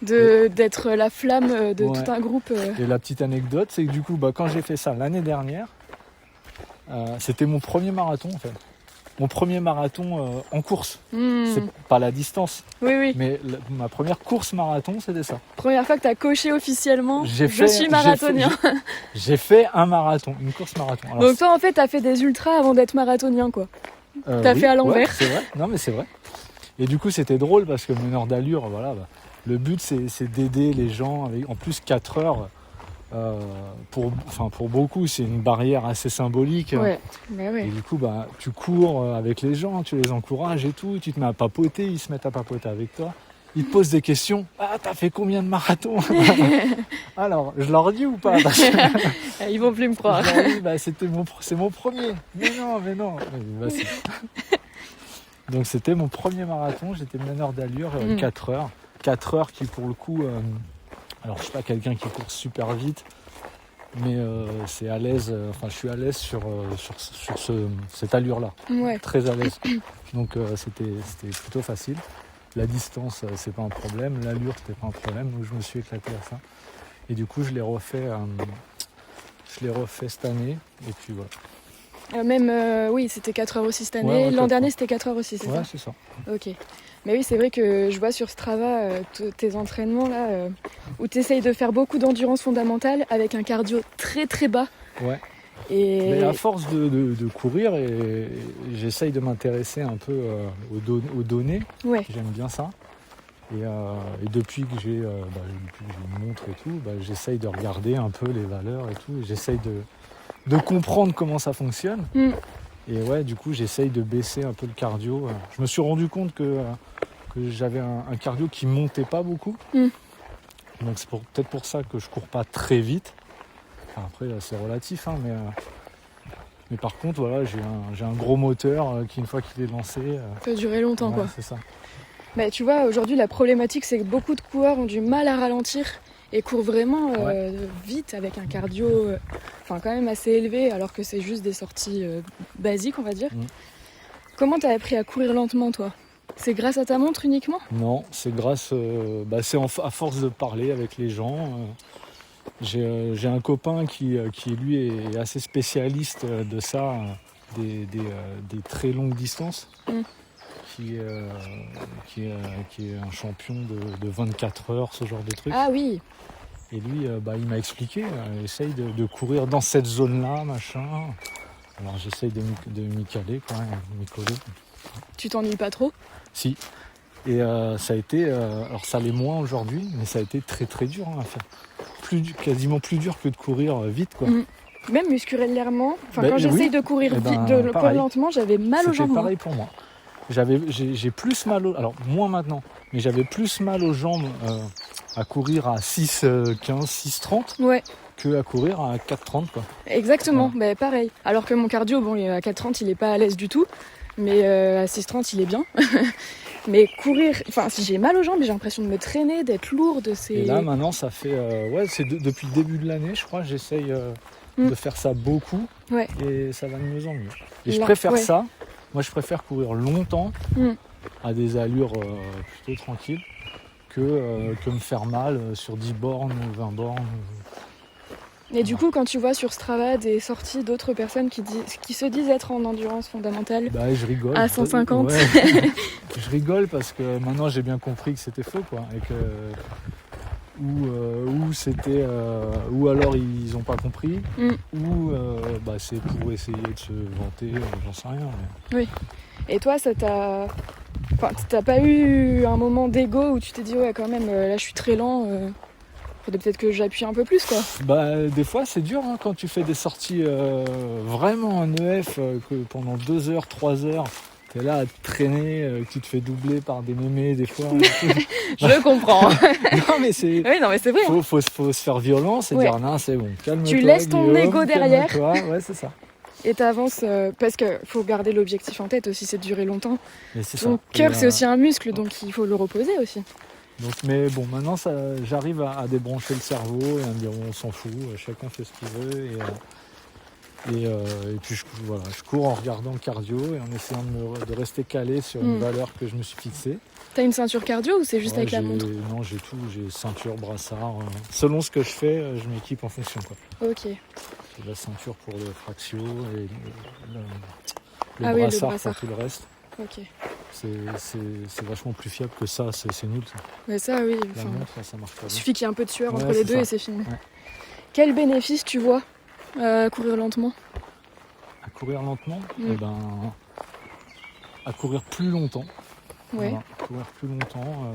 D'être la flamme de tout un groupe. Et la petite anecdote, c'est que du coup, quand j'ai fait ça l'année dernière, c'était mon premier marathon en fait. Mon premier marathon en course. C'est pas la distance. Oui. Mais ma première course marathon, c'était ça. Première fois que tu as coché officiellement, je suis marathonien. J'ai fait un marathon, une course marathon. Alors, donc toi en fait, tu as fait des ultras avant d'être marathonien quoi. T'as fait à l'envers. Ouais, c'est vrai. Non mais c'est vrai. Et du coup, c'était drôle parce que meneur d'allure, voilà. Le but, c'est d'aider les gens. En plus, 4 heures, pour beaucoup, c'est une barrière assez symbolique. Ouais. Et du coup, tu cours avec les gens, tu les encourages et tout. Tu te mets à papoter, ils se mettent à papoter avec toi. Ils te posent des questions. Ah, t'as fait combien de marathons? Alors, je leur dis ou pas? Ils vont plus me croire. Je leur dis, c'est mon premier. Mais non. Donc, c'était mon premier marathon. J'étais meneur d'allure, 4 heures. 4 heures qui pour le coup, alors je suis pas quelqu'un qui court super vite, mais c'est à l'aise, je suis à l'aise sur cette allure-là, très à l'aise. Donc c'était plutôt facile. La distance, c'est pas un problème, l'allure, c'était pas un problème, donc je me suis éclaté à ça. Et du coup, je l'ai refait cette année, et puis voilà. Oui, c'était 4 heures aussi cette année. L'an dernier, c'était 4 heures aussi, c'est ça? Ouais, c'est ça. Ok. Mais oui, c'est vrai que je vois sur Strava tes entraînements là, où tu essayes de faire beaucoup d'endurance fondamentale avec un cardio très très bas. Ouais. Et... Mais à force de courir, j'essaye de m'intéresser un peu aux données. Ouais. J'aime bien ça. Et depuis que j'ai une montre et tout, j'essaye de regarder un peu les valeurs et tout. Et j'essaye de comprendre comment ça fonctionne. Et ouais, du coup, j'essaye de baisser un peu le cardio. Je me suis rendu compte que j'avais un cardio qui montait pas beaucoup. Donc c'est peut-être pour ça que je cours pas très vite. Enfin, après, c'est relatif, mais par contre, voilà, j'ai un gros moteur qui, une fois qu'il est lancé... peut durer longtemps, quoi. C'est ça. Mais tu vois, aujourd'hui, la problématique, c'est que beaucoup de coureurs ont du mal à ralentir et courent vraiment vite avec un cardio quand même assez élevé, alors que c'est juste des sorties basiques, on va dire. Comment t'as appris à courir lentement, toi? C'est grâce à ta montre uniquement? Non, c'est grâce... c'est à force de parler avec les gens. J'ai un copain qui lui est assez spécialiste de ça, des très longues distances, qui est un champion de 24 heures, ce genre de truc. Ah oui. Et lui, il m'a expliqué, essaye de courir dans cette zone-là, machin. Alors j'essaye de m'y caler, quoi, m'y coller. Tu t'ennuies pas trop? Si. Et ça a été, alors ça l'est moins aujourd'hui, mais ça a été très très dur à faire. Quasiment plus dur que de courir vite, quoi. Même musculairement, quand j'essaye de courir vite, de courir lentement, j'avais mal aux jambes. C'était pareil pour moi. J'ai plus mal alors moins maintenant, mais j'avais plus mal aux jambes à courir à 6,15, 6,30 que à courir à 4,30, quoi. Exactement, pareil. Alors que mon cardio, à 4,30, il est pas à l'aise du tout, mais à 6,30, il est bien. Mais courir, si j'ai mal aux jambes, j'ai l'impression de me traîner, d'être lourde. Et là, maintenant, ça fait... c'est depuis le début de l'année, je crois, j'essaye de faire ça beaucoup. Et ça va de mieux en mieux. Et je préfère ça. Moi, je préfère courir longtemps, à des allures plutôt tranquilles, que me faire mal sur 10 bornes ou 20 bornes. Et du coup, quand tu vois sur Strava des sorties d'autres personnes qui se disent être en endurance fondamentale, je rigole. À 150. Je rigole parce que maintenant j'ai bien compris que c'était faux, quoi. ou c'était ou alors ils ont pas compris, Mm. ou c'est pour essayer de se vanter, j'en sais rien. Mais... Et toi, ça t'a... Enfin, t'as pas eu un moment d'ego où tu t'es dit ouais quand même là je suis très lent, faudrait peut-être que j'appuie un peu plus quoi. Des fois c'est dur hein, quand tu fais des sorties vraiment en EF que pendant 2 heures, 3 heures t'es là à te traîner, tu te fais doubler par des mémés des fois. Je comprends. Non mais c'est... Oui non mais c'est vrai. Faut se faire violence et Ouais. dire non c'est bon, calme-toi. Tu laisses ton Guillaume, ego derrière. calme-toi. Ouais c'est ça. Et t'avances parce que faut garder l'objectif en tête aussi, c'est de durer longtemps. Mais c'est Ton ça. cœur Et, c'est aussi un muscle donc il faut le reposer aussi. donc, mais bon, maintenant j'arrive à débrancher le cerveau et à me dire on s'en fout, chacun fait ce qu'il veut. Et puis je cours en regardant le cardio et en essayant de rester calé sur une valeur que je me suis fixée. T'as une ceinture cardio ou c'est juste Ouais, avec la montre? Non, j'ai tout, j'ai ceinture, brassard. Selon ce que je fais, je m'équipe en fonction. Quoi. Ok. J'ai la ceinture pour le fractio et le Ah oui, le brassard brassard. pour tout le reste. Ok. C'est vachement plus fiable que ça, c'est nul ça. Mais ça oui, La enfin, montre, ça marche pas il bien. suffit qu'il y ait un peu de sueur Ouais, entre les c'est deux ça. et c'est fini. Ouais. Quel bénéfice tu vois à courir lentement? À courir lentement, Mm. à courir plus longtemps. Ouais. Voilà, courir plus longtemps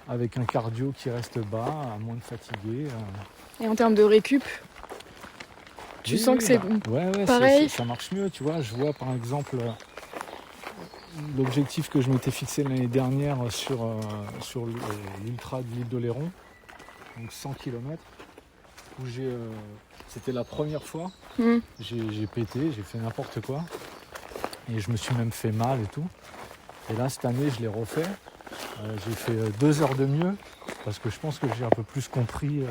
avec un cardio qui reste bas, à moins de fatiguer. Et en termes de récup, tu Oui, sens oui, que c'est ouais, pareil. ça marche mieux, tu vois. Je vois par exemple l'objectif que je m'étais fixé l'année dernière sur l'ultra de l'île d'Oléron, donc 100 km, où c'était la première fois, Mm. j'ai pété, j'ai fait n'importe quoi, et je me suis même fait mal et tout. Et là, cette année, je l'ai refait. J'ai fait 2 heures de mieux, parce que je pense que j'ai un peu plus compris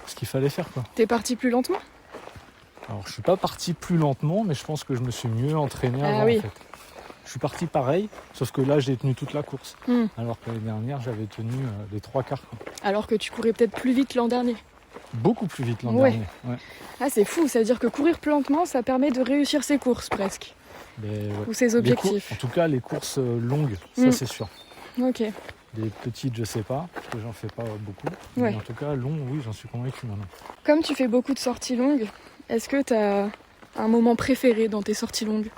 ce qu'il fallait faire, quoi. T'es parti plus lentement? Alors, je suis pas parti plus lentement, mais je pense que je me suis mieux entraîné Ah avant, oui. en fait. Je suis parti pareil, sauf que là, j'ai tenu toute la course. Mm. Alors que l'année dernière, j'avais tenu les 3/4. Quoi. Alors que tu courais peut-être plus vite l'an dernier. Beaucoup plus vite l'an Ouais. dernier. Ouais. Ah c'est fou, ça veut dire que courir plus lentement, ça permet de réussir ses courses presque. Mais, ouais. Ou ses Les objectifs. en tout cas, les courses longues, ça Mm. c'est sûr. Ok. Les petites, je sais pas, parce que j'en fais pas beaucoup. Ouais. Mais en tout cas, long, oui, j'en suis convaincu maintenant. Comme tu fais beaucoup de sorties longues, est-ce que t'as un moment préféré dans tes sorties longues?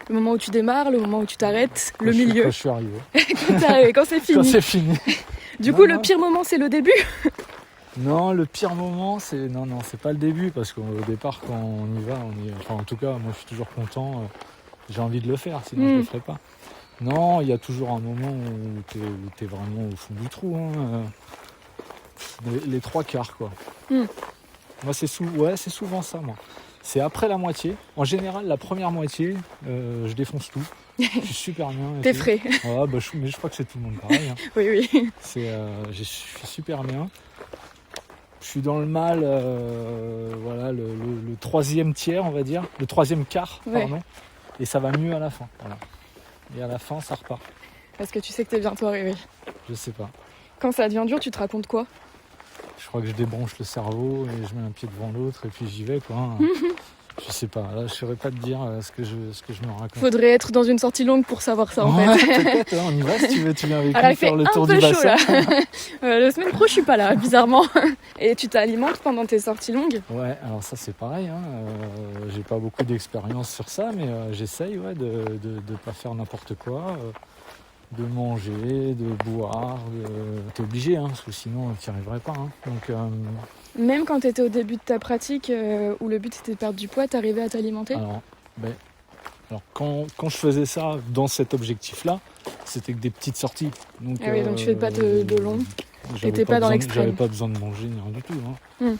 Le moment où tu démarres, le moment où tu t'arrêtes, le milieu, Quand je suis arrivé. quand c'est fini. Quand c'est fini. Du Non, coup, le non. pire moment, c'est le début. Non, le pire moment, c'est c'est pas le début, parce qu'au départ, quand on y va, enfin, en tout cas, moi, je suis toujours content. J'ai envie de le faire, sinon je le ferais pas. Non, il y a toujours un moment où t'es vraiment au fond du trou. Hein. Les 3/4, quoi. Mm. Moi, c'est souvent ça, moi. C'est après la moitié. En général, la première moitié, je défonce tout. Je suis super bien. et T'es tout. frais. Ouais, mais je crois que c'est tout le monde pareil. Hein. Oui, oui. Je suis super bien. Je suis dans le mal, voilà, le 3e tiers, on va dire, le 3e quart, Ouais. pardon. Et ça va mieux à la fin. Voilà. Et à la fin, ça repart. Parce que tu sais que t'es bientôt arrivé. Je sais pas. Quand ça devient dur, tu te racontes quoi? Je crois que je débranche le cerveau et je mets un pied devant l'autre et puis j'y vais, quoi. Je sais pas. Là, je saurais pas te dire ce que je me raconte. Faudrait être dans une sortie longue pour savoir ça en Ouais, fait. peut-être, hein, on y va si tu veux. Tu viens avec Alors nous il fait faire le un tour peu du chaud bassin. là. La semaine pro, je suis pas là, bizarrement. Et tu t'alimentes pendant tes sorties longues? Ouais, alors ça c'est pareil, hein. J'ai pas beaucoup d'expérience sur ça, mais j'essaye de pas faire n'importe quoi, de manger, de boire, t'es obligé, hein, parce que sinon t'y arriverais pas. Hein. Donc Même quand t'étais au début de ta pratique, où le but c'était de perdre du poids, t'arrivais à t'alimenter? alors quand je faisais ça dans cet objectif-là, c'était que des petites sorties. Donc, Ah oui, donc tu fais pas de long. j'avais T'étais pas dans besoin- l'extrême. J'avais pas besoin de manger ni rien du tout. Hein.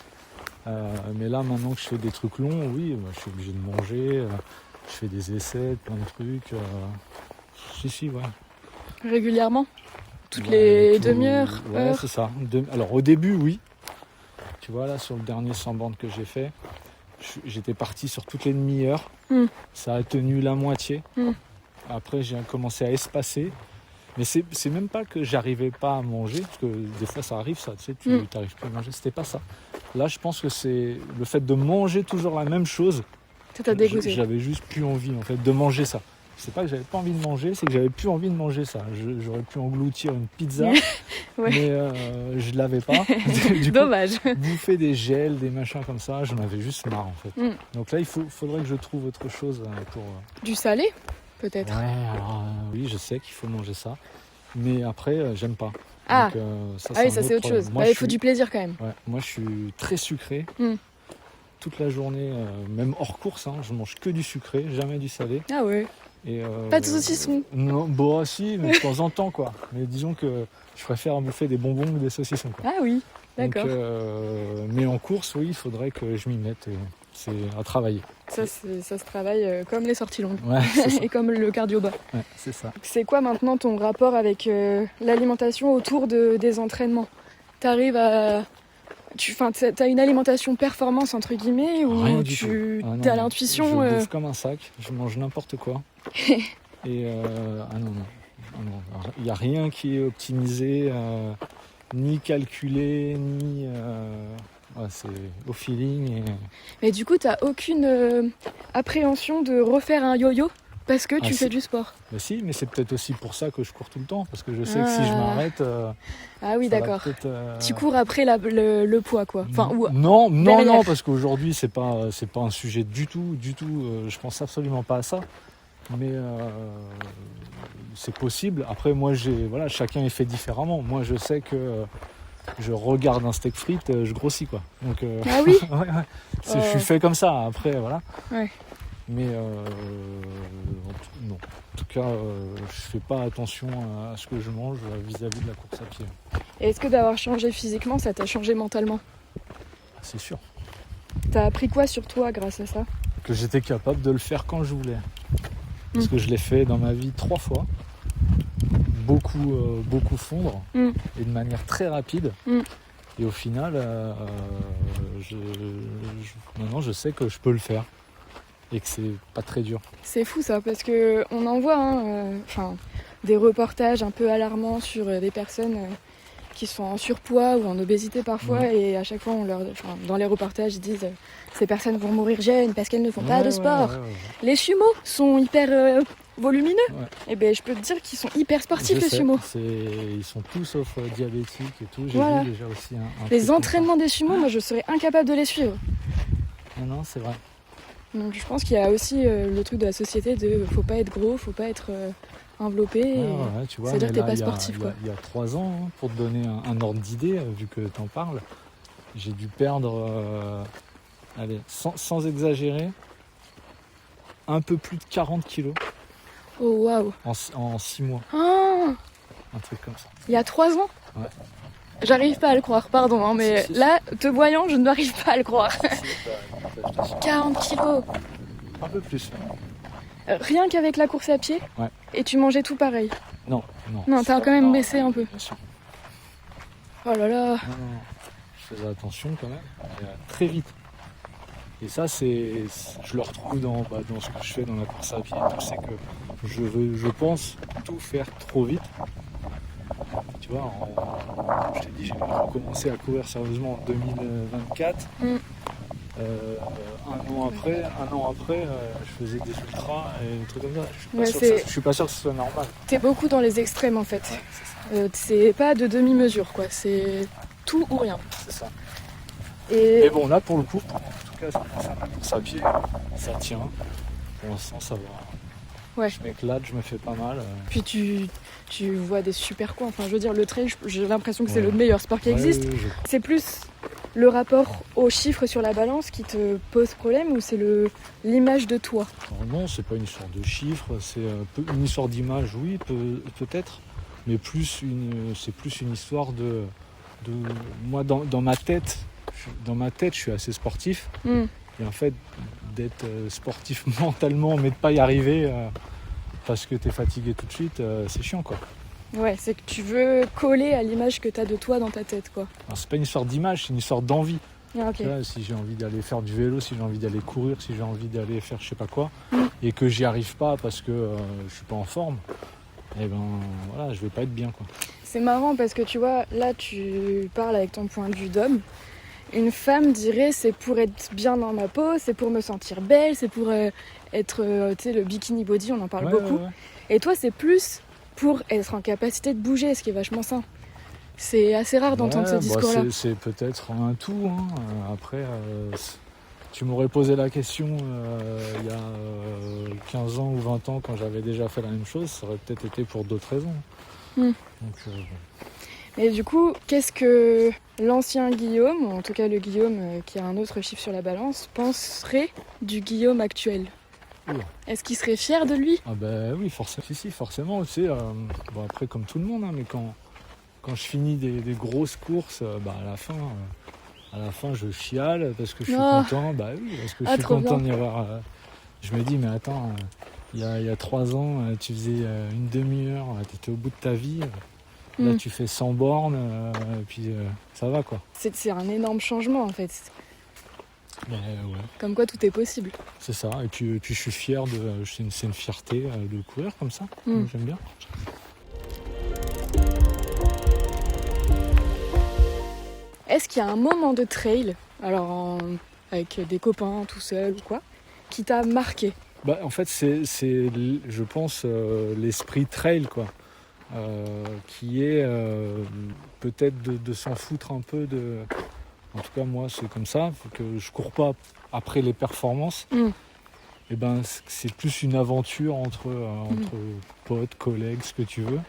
Mais là, maintenant que je fais des trucs longs, oui, je suis obligé de manger. Je fais des essais, plein de trucs. Si, ouais. Régulièrement? Toutes Ouais, les demi-heures, Ouais, heures? c'est ça. Alors au début, oui. Tu vois, là, sur le dernier 100 bornes que j'ai fait, j'étais parti sur toutes les demi-heures. Mm. Ça a tenu la moitié. Mm. Après, j'ai commencé à espacer. Mais c'est même pas que j'arrivais pas à manger, parce que des fois ça arrive, ça, tu sais, tu n'arrives plus à manger. C'était pas ça. Là, je pense que c'est le fait de manger toujours la même chose. Ça t'a dégoûté? J'avais juste plus envie, en fait, de manger ça. C'est pas que j'avais pas envie de manger, c'est que j'avais plus envie de manger ça. J'aurais pu engloutir une pizza, Ouais. mais je l'avais pas. Du coup, Dommage. bouffer des gels, des machins comme ça, j'en avais juste marre en fait. Mm. Donc là, faudrait que je trouve autre chose pour... Du salé, peut-être. Ouais, alors oui, je sais qu'il faut manger ça. Mais après, j'aime pas. Ah. Donc, ça, Ah oui, ça un c'est autre autre chose. problème. Moi, Bah, il je faut suis- du plaisir quand même. Ouais, moi, je suis très sucré. Mm. Toute la journée, même hors course, hein, je mange que du sucré, jamais du salé. Ah ouais. Et, Pas de saucisson. Non, bon, si, mais de temps en temps, quoi. Mais disons que je préfère bouffer des bonbons ou des saucissons, quoi. Ah oui, Donc, d'accord. mais en course, oui, il faudrait que je m'y mette. C'est à travailler. Ça se travaille comme les sorties longues. Ouais, c'est ça. Et comme le cardio bas. Ouais, c'est ça. C'est quoi maintenant ton rapport avec l'alimentation autour des entraînements? T'arrives à... T'as une alimentation performance entre guillemets ou Rien du tout. Ah non, t'es à l'intuition Je bouffe comme un sac, je mange n'importe quoi. Et ah non, non. Ah non. Il n'y a rien qui est optimisé, ni calculé, ni... ouais, c'est au feeling. Mais du coup t'as aucune appréhension de refaire un yo-yo parce que tu si. fais du sport? Bah si, mais c'est peut-être aussi pour ça que je cours tout le temps, parce que je sais que si je m'arrête... Ah oui, ça va d'accord. peut-être, Tu cours après le poids quoi. Enfin, ou... Non, derrière. non, parce qu'aujourd'hui c'est pas un sujet du tout. Je pense absolument pas à ça. Mais c'est possible. Après, moi, voilà, chacun est fait différemment. Moi, je sais que je regarde un steak frites, je grossis quoi. Donc, Ah oui. ouais. Je suis fait comme ça. Après, voilà. Ouais. Mais non. En tout cas, je fais pas attention à ce que je mange vis-à-vis de la course à pied. Et est-ce que d'avoir changé physiquement, ça t'a changé mentalement? C'est sûr. T'as appris quoi sur toi grâce à ça? Que j'étais capable de le faire quand je voulais. Parce que je l'ai fait dans ma vie 3 fois. Beaucoup fondre. Et de manière très rapide. Et au final, maintenant je sais que je peux le faire. Et que c'est pas très dur. C'est fou ça, parce que on en voit des reportages un peu alarmants sur des personnes qui sont en surpoids ou en obésité parfois, et à chaque fois dans les reportages ils disent ces personnes vont mourir jeunes parce qu'elles ne font pas de sport. Ouais. Les sumo sont hyper volumineux. Ouais. Et ben je peux te dire qu'ils sont hyper sportifs Je les sais, sumo. Ils sont tous sauf diabétiques et tout. J'ai Voilà. vu déjà aussi un Les truc comme entraînements des sumo, moi je serais incapable de les suivre. ça. Non, c'est vrai. Donc je pense qu'il y a aussi le truc de la société de faut pas être gros, faut pas être enveloppé. Ouais, tu vois, c'est-à-dire mais que t'es là, pas sportif, quoi. Il y a 3 ans, hein, pour te donner un ordre d'idée, vu que tu en parles, j'ai dû perdre, sans exagérer, un peu plus de 40 kilos Oh waouh. en 6 mois. Ah, Un truc comme ça. il y a 3 ans. Ouais. J'arrive pas à le croire, pardon, hein, mais Si. là, te voyant, je n'arrive pas à le croire. 40 kilos. Un peu plus. Rien qu'avec la course à pied. Ouais. Et tu mangeais tout pareil. Non. Non, t'as quand même baissé un peu. Bien sûr. Oh là là. Non. Je faisais attention quand même. Très vite. Et ça, je le retrouve dans ce que je fais dans la course à pied. C'est que je pense tout faire trop vite. Tu vois, je t'ai dit, j'ai commencé à courir sérieusement en 2024. Un an après, je faisais des ultras et des trucs comme ça. Je suis pas sûr que ce soit normal. T'es beaucoup dans les extrêmes en fait. Ouais, c'est ça. C'est pas de demi-mesure quoi, c'est tout ou rien. C'est ça. Et Mais bon, là pour le coup, en tout cas, ça la course à pied, ça tient. Pour l'instant, ça va. Ouais. Je m'éclate, je me fais pas mal. puis tu vois des super coins. Enfin, je veux dire, le trail, j'ai l'impression que c'est Ouais. le meilleur sport qui existe. Ouais, C'est plus le rapport aux chiffres sur la balance qui te pose problème ou c'est l'image de toi? Alors non, c'est pas une histoire de chiffres, c'est une histoire d'image, oui, peut-être, mais c'est plus une histoire de moi dans ma tête. Je suis assez sportif, et en fait d'être sportif mentalement, mais de pas y arriver parce que t'es fatigué tout de suite, c'est chiant quoi. Ouais, c'est que tu veux coller à l'image que t'as de toi dans ta tête quoi. Alors, c'est pas une histoire d'image, c'est une histoire d'envie. Ah, ok. Tu vois, si j'ai envie d'aller faire du vélo, si j'ai envie d'aller courir, si j'ai envie d'aller faire je sais pas quoi, et que j'y arrive pas parce que je suis pas en forme, et ben voilà, je vais pas être bien quoi. C'est marrant parce que tu vois, là tu parles avec ton point de vue d'homme. Une femme dirait c'est pour être bien dans ma peau, c'est pour me sentir belle, c'est pour être, tu sais, le bikini body, on en parle beaucoup. Ouais. Et toi c'est plus pour être en capacité de bouger, ce qui est vachement sain. C'est assez rare d'entendre ces discours-là. C'est peut-être un tout. Hein. Après, tu m'aurais posé la question il y a 15 ans ou 20 ans quand j'avais déjà fait la même chose, ça aurait peut-être été pour d'autres raisons. Donc, Mais du coup, qu'est-ce que l'ancien Guillaume, ou en tout cas le Guillaume qui a un autre chiffre sur la balance, penserait du Guillaume actuel ? Oula. Est-ce qu'il serait fier de lui ? Ah ben oui, forcément. Si, forcément. Tu sais, après, comme tout le monde, hein, mais quand je finis des grosses courses, à la fin, je chiale parce que je suis content. Bah oui, parce que je suis content d'y avoir. Je me dis, mais attends, il y a 3 ans, tu faisais une demi-heure, tu étais au bout de ta vie. Là, tu fais 100 bornes, et puis ça va, quoi. C'est un énorme changement, en fait. Ouais. Comme quoi, tout est possible. C'est ça. Et puis je suis fier c'est une fierté de courir comme ça. J'aime bien. Est-ce qu'il y a un moment de trail, alors avec des copains, tout seul ou quoi, qui t'a marqué ? En fait, c'est je pense, l'esprit trail, quoi. Qui est peut-être de s'en foutre un peu de... En tout cas, moi, c'est comme ça. Faut que je cours pas après les performances. Et c'est plus une aventure entre potes, collègues, ce que tu veux.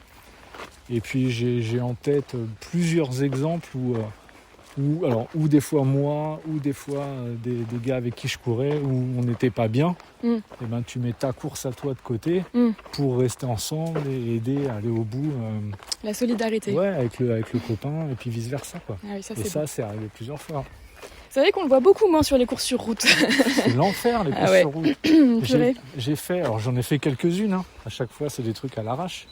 Et puis, j'ai en tête plusieurs exemples où des fois moi, ou des fois des gars avec qui je courais, où on n'était pas bien. Et tu mets ta course à toi de côté pour rester ensemble et aider à aller au bout. La solidarité. Ouais, avec le copain, et puis vice versa, quoi. Ah oui, ça, c'est arrivé plusieurs fois. C'est vrai qu'on le voit beaucoup moins sur les courses sur route. C'est l'enfer, les courses sur route. J'ai fait, alors j'en ai fait quelques-unes, hein. À chaque fois c'est des trucs à l'arrache.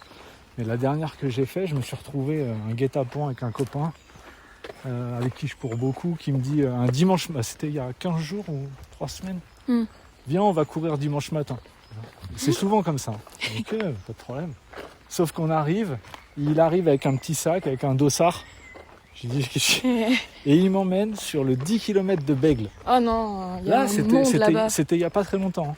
Mais la dernière que j'ai fait, je me suis retrouvé un guet-apens avec un copain avec qui je cours beaucoup, qui me dit un dimanche, c'était il y a 15 jours ou 3 semaines, viens, on va courir dimanche matin. C'est souvent comme ça. Donc, pas de problème. Sauf qu'on arrive, il arrive avec un petit sac, avec un dossard. J'ai dit, et il m'emmène sur le 10 km de Bègle. Oh non, il y a un monde là-bas. C'était il n'y a pas très longtemps.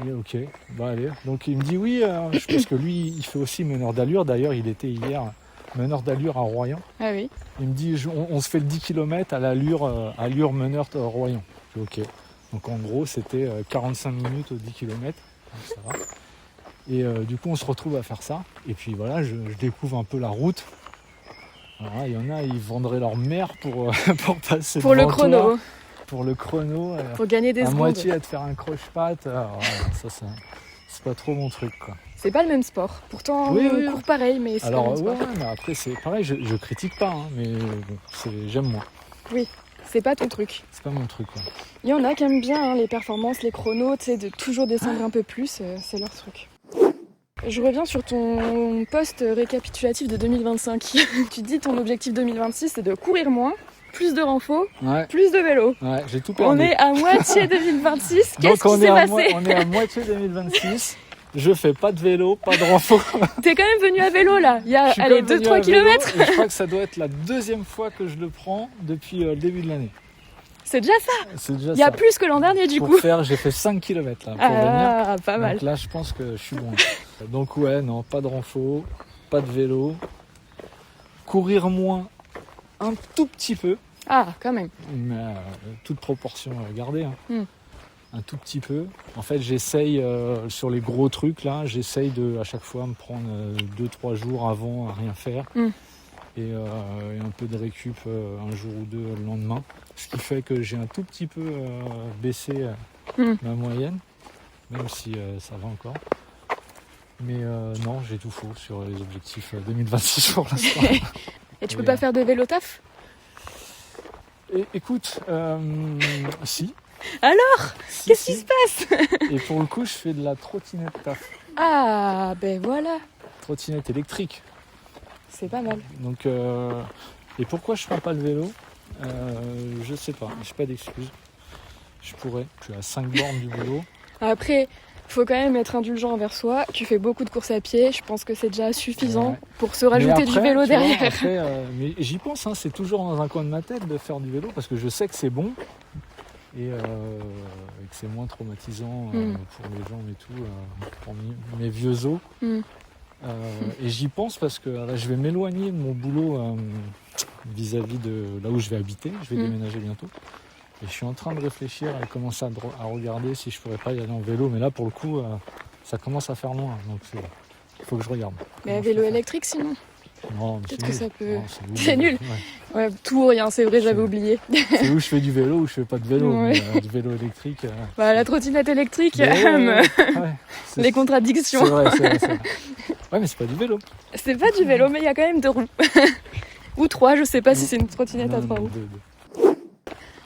Et ok, allez. Donc il me dit oui, parce que lui, il fait aussi meneur d'allure. D'ailleurs, il était hier meneur d'allure à Royan. Ah oui. Il me dit, on se fait le 10 km à allure meneur de Royan. Je dis ok. Donc en gros, c'était 45 minutes au 10 km. Ça va. Et du coup, on se retrouve à faire ça. Et puis voilà, je découvre un peu la route. Alors là, il y en a, ils vendraient leur mère pour passer pour le chrono. Toi, pour le chrono. Pour gagner des secondes. À moitié à te faire un croche-patte. Ça, c'est pas trop mon truc, quoi. C'est pas le même sport. Pourtant, on court pareil, mais c'est pas le même sport. Mais après, c'est pareil, je critique pas, hein, mais bon, j'aime moins. Oui, c'est pas ton truc. C'est pas mon truc, quoi. Il y en a qui aiment bien les performances, les chronos, tu sais, de toujours descendre un peu plus, c'est leur truc. Je reviens sur ton post récapitulatif de 2025. Tu dis ton objectif 2026, c'est de courir moins, plus de renfo, plus de vélo. Ouais, j'ai tout perdu. On est à moitié 2026. Qu'est-ce qui s'est passé ? On est à moitié 2026. Je fais pas de vélo, pas de renfo. T'es quand même venu à vélo là. Il y a 2-3 kilomètres. Je crois que ça doit être la 2e fois que je le prends depuis le début de l'année. C'est déjà ça. C'est déjà ça. Il y a plus que l'an dernier du coup. J'ai fait 5 km là pour venir. Pas mal. Donc là, je pense que je suis bon. Donc ouais, non, pas de renfo, pas de vélo. Courir moins, un tout petit peu. Ah, quand même. Mais toute proportion gardée. Hein. Un tout petit peu. En fait, j'essaye, sur les gros trucs là, j'essaye de à chaque fois me prendre 2-3 jours avant à rien faire. Et un peu de récup un jour ou deux le lendemain. Ce qui fait que j'ai un tout petit peu baissé ma moyenne, même si ça va encore. Mais non, j'ai tout faux sur les objectifs 2026 pour l'instant. Et tu peux pas faire de vélo taf ? Écoute, si. Alors, qu'est-ce qui se passe ? Et pour le coup, je fais de la trottinette taf. Ah, ben voilà. Trottinette électrique. C'est pas mal. Donc, et pourquoi je prends pas le vélo ? Je sais pas, j'ai pas d'excuses. Je pourrais, je suis à 5 bornes du vélo. Après, faut quand même être indulgent envers soi. Tu fais beaucoup de courses à pied, je pense que c'est déjà suffisant pour se rajouter du vélo derrière. Mais j'y pense, hein, c'est toujours dans un coin de ma tête de faire du vélo parce que je sais que c'est bon et que c'est moins traumatisant pour les gens et tout, pour mes vieux os. Et j'y pense parce que là, je vais m'éloigner de mon boulot vis-à-vis de là où je vais habiter. Je vais déménager bientôt. Et je suis en train de réfléchir et commencer à regarder si je pourrais pas y aller en vélo. Mais là, pour le coup, ça commence à faire loin. Donc il faut que je regarde. Mais à vélo électrique sinon. Non, mais Peut-être que ça peut. Non, C'est nul. Ouais, tout ou rien, c'est vrai, j'avais oublié. C'est où je fais du vélo ou je fais pas de vélo. Ouais. Mais, du vélo électrique. Bah, la trottinette électrique, Ouais, les contradictions. C'est vrai. Ouais, mais c'est pas du vélo. C'est pas du vélo, mais il y a quand même 2 roues. Ou 3, je sais pas si c'est une trottinette à Non, 3 roues. deux.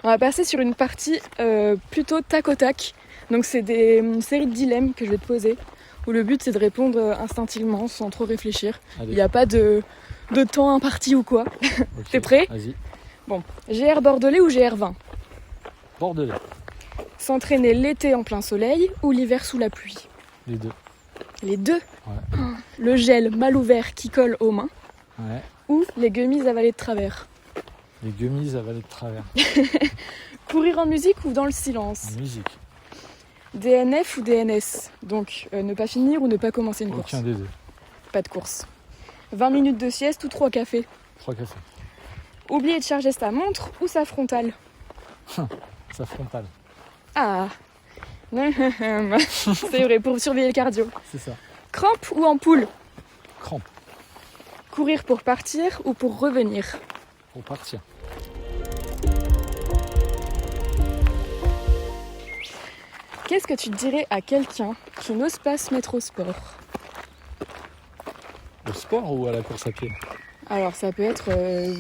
On va passer sur une partie plutôt tac au tac. Donc c'est une série de dilemmes que je vais te poser, où le but c'est de répondre instinctivement, sans trop réfléchir. Allez. Il n'y a pas de temps imparti ou quoi. Ok, T'es prêt? Vas-y. Bon, GR bordelais ou GR20? Bordelais. S'entraîner l'été en plein soleil ou l'hiver sous la pluie? Les deux. Les deux? Ouais. Le gel mal ouvert qui colle aux mains Ouais. ou les gummies avalées de travers? Les gummies avalées de travers. Courir en musique ou dans le silence? En musique. DNF ou DNS? Donc ne pas finir ou ne pas commencer une course? Aucun des deux. Pas de course. 20 minutes de sieste ou 3 cafés? 3 cafés. Oublier de charger sa montre ou sa frontale? Ça frontale. Ah. C'est vrai, pour surveiller le cardio. C'est ça. Crampe ou ampoule? Crampe. Courir pour partir ou pour revenir? Pour partir. Qu'est-ce que tu dirais à quelqu'un qui n'ose pas se mettre au sport? Au sport ou à la course à pied? Alors ça peut être,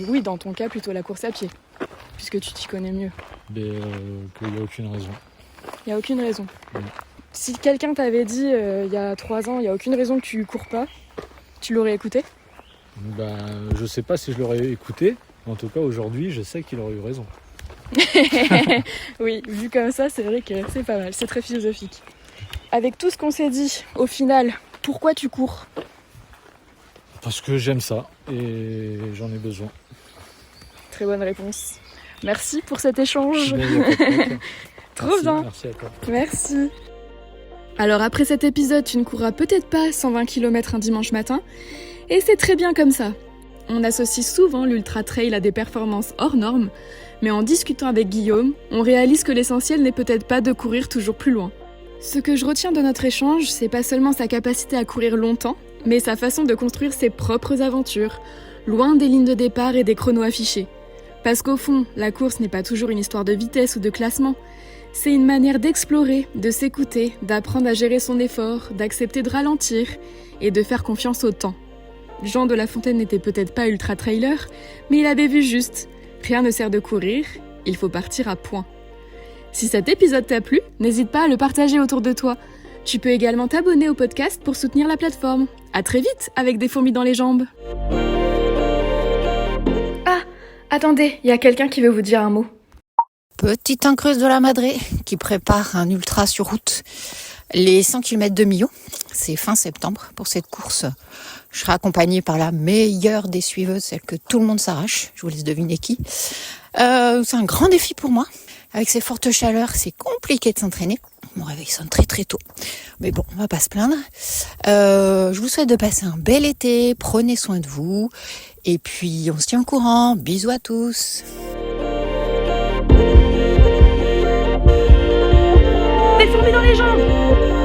oui, dans ton cas, plutôt la course à pied, puisque tu t'y connais mieux. Mais qu'il n'y a aucune raison. Il n'y a aucune raison. Oui. Si quelqu'un t'avait dit il y a 3 ans, il n'y a aucune raison que tu cours pas, tu l'aurais écouté? Ben, je sais pas si je l'aurais écouté. En tout cas, aujourd'hui, je sais qu'il aurait eu raison. Oui, vu comme ça, c'est vrai que c'est pas mal, c'est très philosophique. Avec tout ce qu'on s'est dit, au final, pourquoi tu cours? Parce que j'aime ça et j'en ai besoin. Très bonne réponse. Merci pour cet échange. Mais il y a pas de problème. Trop Merci, bien. Merci à toi. Merci. Alors après cet épisode, tu ne courras peut-être pas 120 km un dimanche matin, et c'est très bien comme ça. On associe souvent l'ultra trail à des performances hors normes, mais en discutant avec Guillaume, on réalise que l'essentiel n'est peut-être pas de courir toujours plus loin. Ce que je retiens de notre échange, c'est pas seulement sa capacité à courir longtemps, mais sa façon de construire ses propres aventures, loin des lignes de départ et des chronos affichés. Parce qu'au fond, la course n'est pas toujours une histoire de vitesse ou de classement. C'est une manière d'explorer, de s'écouter, d'apprendre à gérer son effort, d'accepter de ralentir et de faire confiance au temps. Jean de La Fontaine n'était peut-être pas ultra-trailer, mais il avait vu juste. Rien ne sert de courir, il faut partir à point. Si cet épisode t'a plu, n'hésite pas à le partager autour de toi. Tu peux également t'abonner au podcast pour soutenir la plateforme. À très vite avec des fourmis dans les jambes. Ah, attendez, il y a quelqu'un qui veut vous dire un mot. Petite increuse de la Madré qui prépare un ultra sur route. Les 100 km de Millau, c'est fin septembre. Pour cette course, je serai accompagnée par la meilleure des suiveuses, celle que tout le monde s'arrache. Je vous laisse deviner qui. C'est un grand défi pour moi. Avec ces fortes chaleurs, c'est compliqué de s'entraîner. Mon réveil sonne très très tôt. Mais bon, on va pas se plaindre. Je vous souhaite de passer un bel été. Prenez soin de vous. Et puis, on se tient au courant. Bisous à tous. Des fourmis dans les jambes!